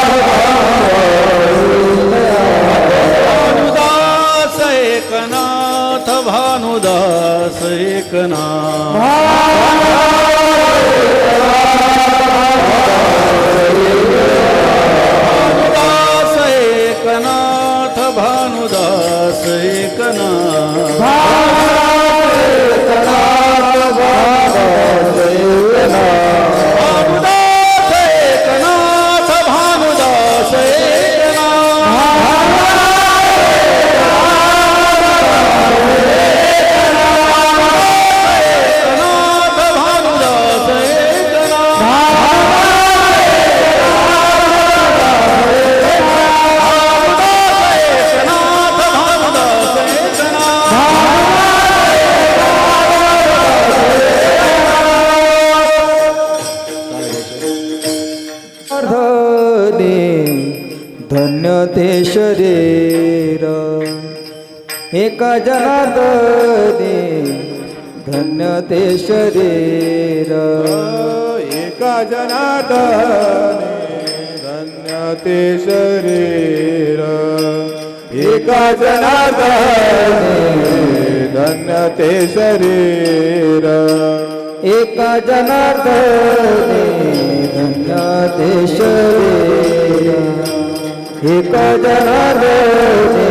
एकनाथ, भानुदास एकनाथ, भानुदास एकनाथ, धन्य ते शरीर एका जनार्दने, धन्य ते शरीर एका जनार्दने, धन्य ते शरीर एका जनार्दने, धन्य ते शरीर एका जनार्दने, धन्य ते शरीर एका जनार्दने,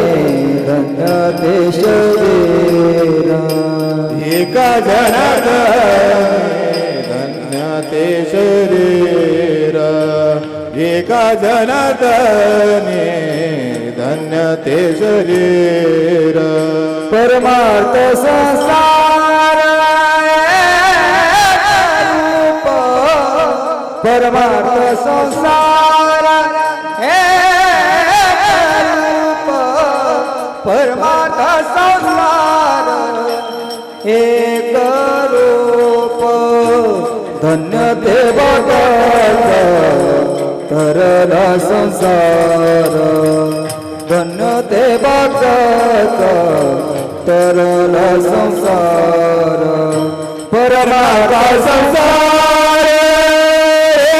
धन्य ते शरीर एका जनार्दने, धन्य ते शरीर एका जनार्दने, धन्य ते शरीर परमार्थ संसार रूप, परमार्थ संसार रूप, परमार्थ संसार एक रूप, धन्य ते भगत तरला संसार, धन्य ते भगत तरला संसार परमार्थ संसार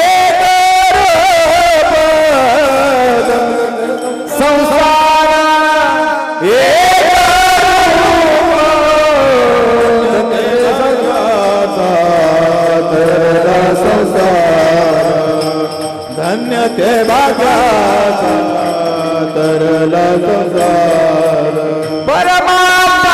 एक रूप, संसार एक रूप, तरला संसार धन्य ते भाग्याचा तरला संसार परमार्थ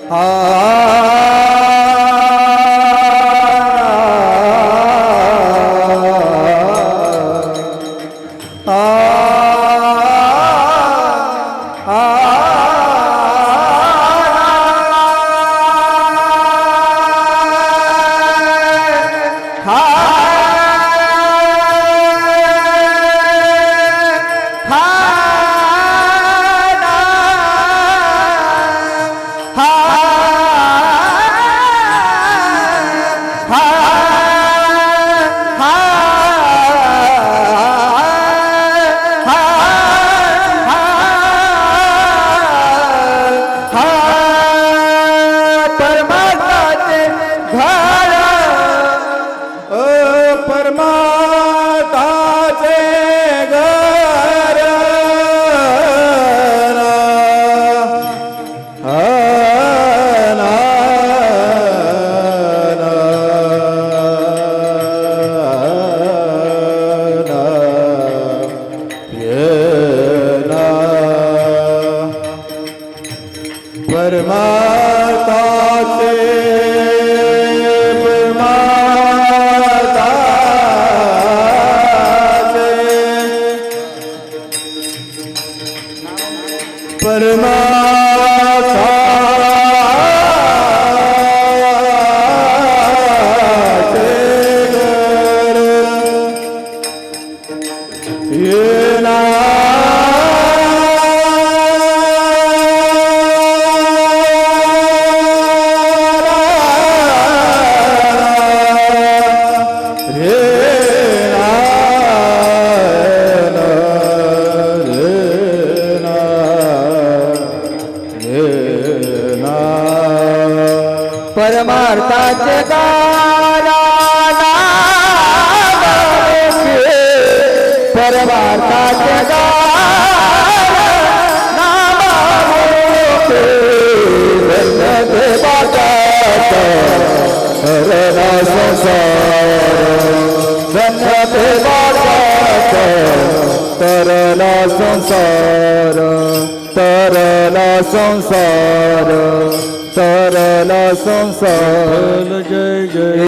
परमाताचे घर परमार्थाचे गारा परमार्थाचे तरला संसार तरला संसार तरला संसार जय जय